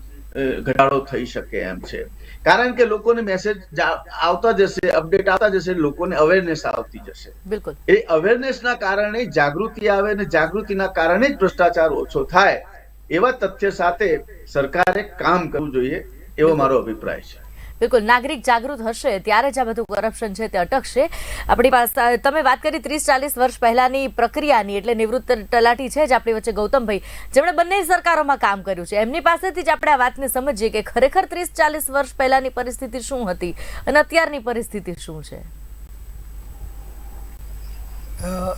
ઘટાડો થઈ શકે એમ છે. કારણ કે લોકોને મેસેજ આવતા જશે, અપડેટ આવતા જશે, લોકોને અવેરનેસ આવતી જશે. બિલકુલ. એ અવેરનેસના કારણે જાગૃતિ આવે અને જાગૃતિના કારણે જ ભ્રષ્ટાચાર ઓછો થાય એવા તથ્ય સાથે સરકારે કામ કરવું જોઈએ એવો મારો અભિપ્રાય છે. બિલકુલ, નાગરિક જાગૃત હશે ત્યારે જ આ બધું કરપ્શન છે તે અટકશે. આપણી પાસે તમે વાત કરી 30-40 વર્ષ પહેલાની પ્રક્રિયાની, એટલે નિવૃત્ત તલાટી છે જ આપણી વચ્ચે ગૌતમભાઈ, જેમણે બંને સરકારોમાં કામ કર્યું છે. એમની પાસેથી જ આપણે આ વાતને સમજીએ કે ખરેખર 30-40 વર્ષ પહેલાની પરિસ્થિતિ શું હતી અને અત્યારની પરિસ્થિતિ શું છે.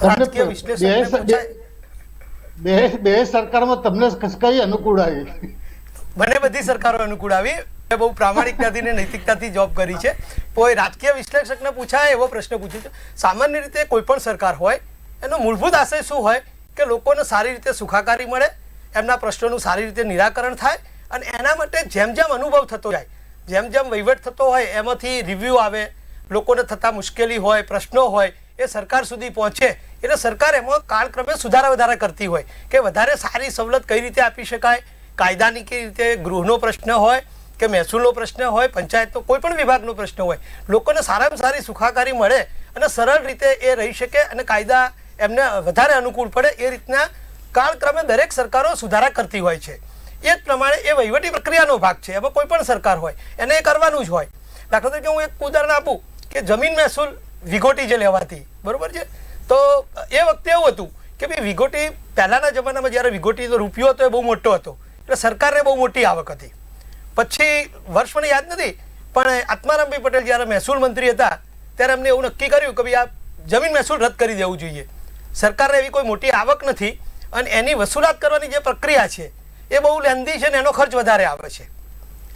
રાજકીય વિશ્લેષકને પૂછાય, બે સરકારમાં તમને કઈ અનુકૂળ આવી? મને બધી સરકારો અનુકૂળ આવી. બહુ પ્રામાણિકતાથી ને નૈતિકતાથી જોબ કરી છે. કોઈ રાજકીય વિશ્લેષકને પૂછાય એવો પ્રશ્ન પૂછ્યો છે. સામાન્ય રીતે કોઈ પણ સરકાર હોય એનો મૂળભૂત આશય શું હોય કે લોકોને સારી રીતે સુખાકારી મળે, એમના પ્રશ્નોનું સારી રીતે નિરાકરણ થાય, અને એના માટે જેમ જેમ અનુભવ થતો જાય, જેમ જેમ વહીવટ થતો હોય, એમાંથી રિવ્યૂ આવે, લોકોને થતા મુશ્કેલી હોય, પ્રશ્નો હોય, એ સરકાર સુધી પહોંચે. એટલે સરકાર એમાં કાળક્રમે સુધારા વધારા કરતી હોય કે વધારે સારી સવલત કઈ રીતે આપી શકાય, કાયદાની કઈ રીતે, ગૃહનો પ્રશ્ન હોય કે મહેસૂલનો પ્રશ્ન હોય, પંચાયતનો કોઈ પણ વિભાગનો પ્રશ્ન હોય, લોકોને સારામાં સારી સુખાકારી મળે અને સરળ રીતે એ રહી શકે અને કાયદા એમને વધારે અનુકૂળ પડે, એ રીતના કાળક્રમે દરેક સરકારો સુધારા કરતી હોય છે. એ જ પ્રમાણે એ વહીવટી પ્રક્રિયાનો ભાગ છે. એમાં કોઈ પણ સરકાર હોય એને એ કરવાનું જ હોય. દાખલા તરીકે હું એક ઉદાહરણ આપું કે જમીન મહેસૂલ વિગોટી જે લેવાતી, બરોબર છે, તો એ વખતે એવું હતું કે ભાઈ વિગોટી પહેલાના જમાનામાં જ્યારે વિગોટીનો રૂપિયો હતો એ બહુ મોટો હતો, એટલે સરકારને બહુ મોટી આવક હતી. પછી વર્ષ મને યાદ નથી, પણ આત્મારામભાઈ પટેલ જ્યારે મહેસૂલ મંત્રી હતા ત્યારે એમને એવું નક્કી કર્યું કે ભાઈ આ જમીન મહેસૂલ રદ કરી દેવું જોઈએ. સરકારને એવી કોઈ મોટી આવક નથી અને એની વસૂલાત કરવાની જે પ્રક્રિયા છે એ બહુ લેન્ધી છે ને એનો ખર્ચ વધારે આવે છે.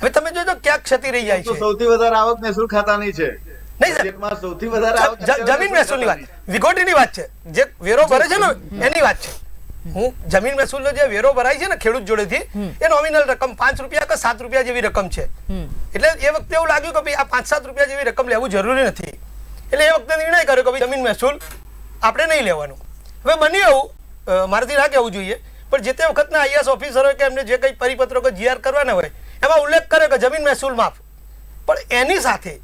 હવે તમે જોજો ક્યાંક ક્ષતિ રહી જાય છે. સૌથી વધારે આવક મહેસૂલ ખાતાની છે. નહીં સર, સૌથી વધારે જમીન મહેસૂલની વાત, વિગોટીની વાત છે, જે વેરો ભરે છે ને એની વાત છે. હું જમીન મહેસૂલનો જે વેરો ભરાય છે ને ખેડૂત જોડેથી, એ નોમિનલ રકમ 5 રૂપિયા કે 7 રૂપિયા જેવી રકમ છે. એટલે એ વખતે એવું લાગ્યું કે ભાઈ આ 5-7 રૂપિયા જેવી રકમ લેવું જરૂરી નથી. એટલે એ વખતે નિર્ણય કર્યો કે ભાઈ જમીન મહેસૂલ આપણે નહીં લેવાનું. હવે બન્યું એવું, મારાથી ના કહેવું જોઈએ, પણ જે તે વખતના આઈએએસ ઓફિસરો કે એમને જે કંઈ પરિપત્રો કે જીઆર કરવાના હોય એમાં ઉલ્લેખ કર્યો કે જમીન મહેસૂલ માફ. પણ એની સાથે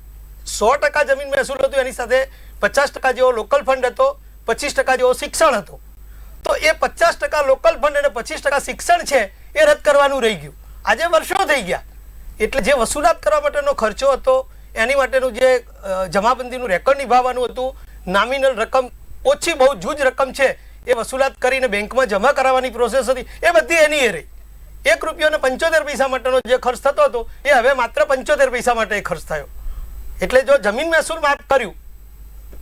100% જમીન મહેસૂલ હતું, એની સાથે 50% જેવો લોકલ ફંડ હતો, 25% જેવો શિક્ષણ હતો. તો એ 50% લોકલ ફંડ અને 25% શિક્ષણ છે એ રદ કરવાનું રહી ગયું. આજે વર્ષો થઈ ગયા. એટલે જે વસૂલાત કરવા માટેનો ખર્ચો હતો, એની માટેનું જે જમાબંધીનું રેકોર્ડ નિભાવવાનું હતું, નોમિનલ રકમ ઓછી બહુ જૂજ રકમ છે એ વસૂલાત કરીને બેંકમાં જમા કરાવવાની પ્રોસેસ હતી, એ બધી એની એ રહી. 1 રૂપિયો અને 75 પૈસા માટેનો જે ખર્ચ થતો હતો એ હવે માત્ર 75 પૈસા માટે ખર્ચ થયો. એટલે જો જમીન મહેસૂલ માફ કર્યું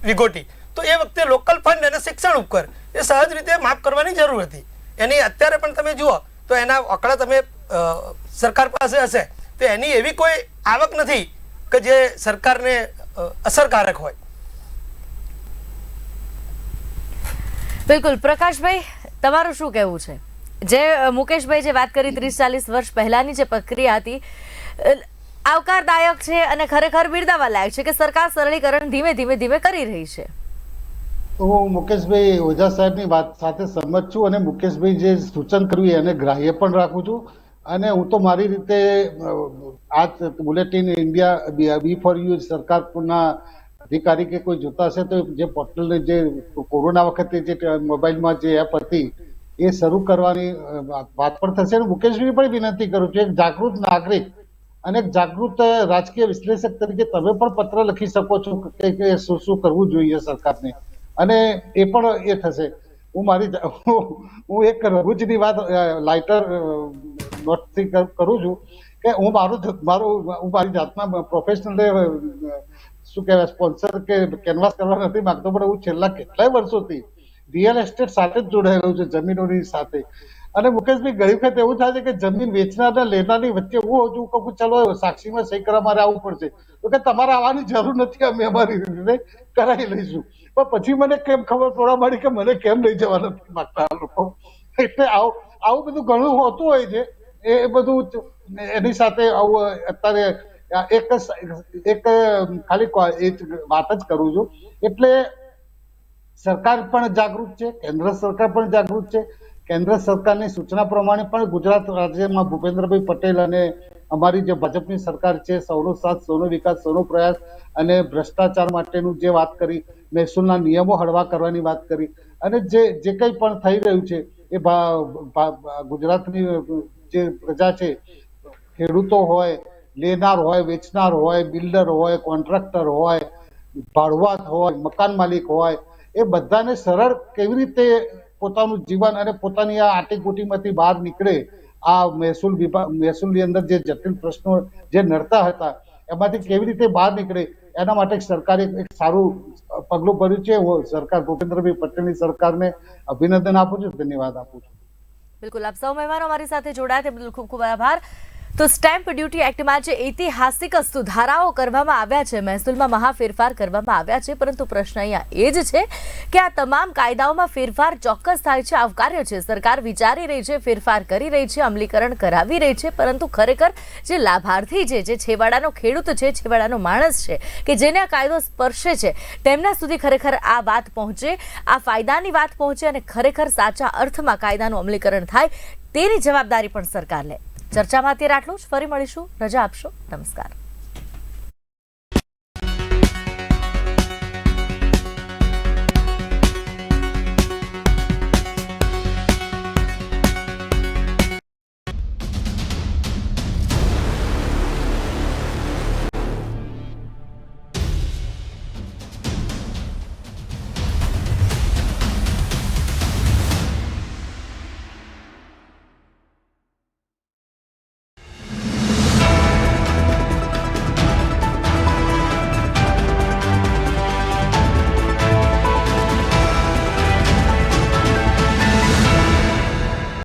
વિગોટી, તો એ વખતે લોકલ ફંડ અને શિક્ષણ ઉપકર એ સહજ રીતે માફ કરવાની જરૂર હતી. એની અત્યારે પણ તમે જુઓ તો એના આંકડા તમે સરકાર પાસે હશે તો એની એવી કોઈ આવક નથી કે જે સરકારને અસરકારક હોય. બિલકુલ. પ્રકાશભાઈ, તમારું શું કહેવું છે? જે મુકેશભાઈ જે વાત કરી 30-40 વર્ષ પહેલાની જે પ્રક્રિયા હતી, આવકારદાયક છે અને ખરેખર બિરદાવવા લાયક છે કે સરકાર સરળીકરણ ધીમે ધીમે કરી રહી છે. હું મુકેશભાઈ ઓઝા સાહેબની વાત સાથે સહમત છું અને મુકેશભાઈ જે સૂચન કર્યું એને ગ્રાહ્ય પણ રાખું છું. અને હું તો મારી રીતે આ bulletin India B for you સરકારના અધિકારી કે કોઈ જોતા હશે તો જે પોર્ટલ જે કોરોના વખતે જે મોબાઈલમાં જે એપ હતી એ શરૂ કરવાની વાત પણ થશે. અને મુકેશભાઈ પણ વિનંતી કરું છું, એક જાગૃત નાગરિક અને એક જાગૃત રાજકીય વિશ્લેષક તરીકે તમે પણ પત્ર લખી શકો છો કે શું શું કરવું જોઈએ સરકારને, અને એ પણ એ થશે. હું એક રઘુજની વાત લાઇટર નોટથી કરું છું કે હું મારી જાતના પ્રોફેશનલ શું કહેવાય સ્પોન્સર કે કેનવાસ કરવા નથી માંગતો, પણ હું છેલ્લા કેટલાય વર્ષોથી રિયલ એસ્ટેટ સાથે જ જોડાયેલો છું, જમીનોની સાથે. અને મુકેશભાઈ ઘણી વખત એવું થાય છે કે જમીન વેચનાર અને લેનારની વચ્ચે હું હજુ કહું ચલો સાક્ષીમાં સહી કરવા મારે આવવું પડશે, તો કે તમારે આવવાની જરૂર નથી, અમે અમારી રીતે કરાવી લઈશું. પણ પછી મને કેમ ખબર પડવા માંડી કે મને કેમ લઈ જવા નથી માંગતા આ લોકો. એટલે આવું બધું ઘણું હોતું હોય છે. એ બધું એની સાથે આવું અત્યારે એક ખાલી વાત જ કરું છું. એટલે સરકાર પણ જાગૃત છે, કેન્દ્ર સરકાર પણ જાગૃત છે કેન્દ્ર સરકારની સૂચના પ્રમાણે પણ ગુજરાત રાજ્યમાં ભૂપેન્દ્રભાઈ પટેલ અને અમારી જે ભાજપની સરકાર છે, સૌનો સાથ સૌનો વિકાસ સૌનો પ્રયાસ અને ભ્રષ્ટાચાર માટેનું જે વાત કરી, મહેસૂલના નિયમો હળવા કરવાની વાત કરી અને જે કંઈ પણ થઈ રહ્યું છે એ ગુજરાતની જે પ્રજા છે, ખેડૂતો હોય, લેનાર હોય, વેચનાર હોય, બિલ્ડર હોય, કોન્ટ્રાક્ટર હોય, ભાડુઆત હોય, મકાન માલિક હોય, એ બધાને સરળ કેવી રીતે પોતાનું જીવન અને પોતાની આ આટીગોટીમાંથી બહાર નીકળે, આ મહેસૂલની અંદર જે જટિલ પ્રશ્નો જે નડતા હતા એમાંથી કેવી રીતે બહાર નીકળે એના માટે સરકારે એક સારું પગલું ભર્યું છે. હું સરકાર ભૂપેન્દ્રભાઈ પટેલની સરકારને અભિનંદન આપું છું, ધન્યવાદ આપું છું. બિલકુલ, આપ સૌ મહેમાનો અમારી સાથે જોડાયા તે બદલ ખૂબ ખૂબ આભાર. તો સ્ટેમ્પ ડ્યુટી એક્ટમાં જે ઐતિહાસિક સુધારાઓ કરવામાં આવ્યા છે, મહેસૂલમાં મહાફેરફાર કરવામાં આવ્યા છે, પરંતુ પ્રશ્ન અહીંયા એ જ છે કે આ તમામ કાયદાઓમાં ફેરફાર ચોક્કસ થાય છે, આવકાર્ય છે, સરકાર વિચારી રહી છે, ફેરફાર કરી રહી છે, અમલીકરણ કરાવી રહી છે, પરંતુ ખરેખર જે લાભાર્થી છે, જે છેવાડાનો ખેડૂત છે, છેવાડાનો માણસ છે કે જેને આ કાયદો સ્પર્શે છે, તેમના સુધી ખરેખર આ વાત પહોંચે, આ ફાયદાની વાત પહોંચે અને ખરેખર સાચા અર્થમાં કાયદાનું અમલીકરણ થાય તેની જવાબદારી પણ સરકાર લે. ચર્ચામાં અત્યારે આટલું જ. ફરી મળીશું. રજા આપશો. નમસ્કાર.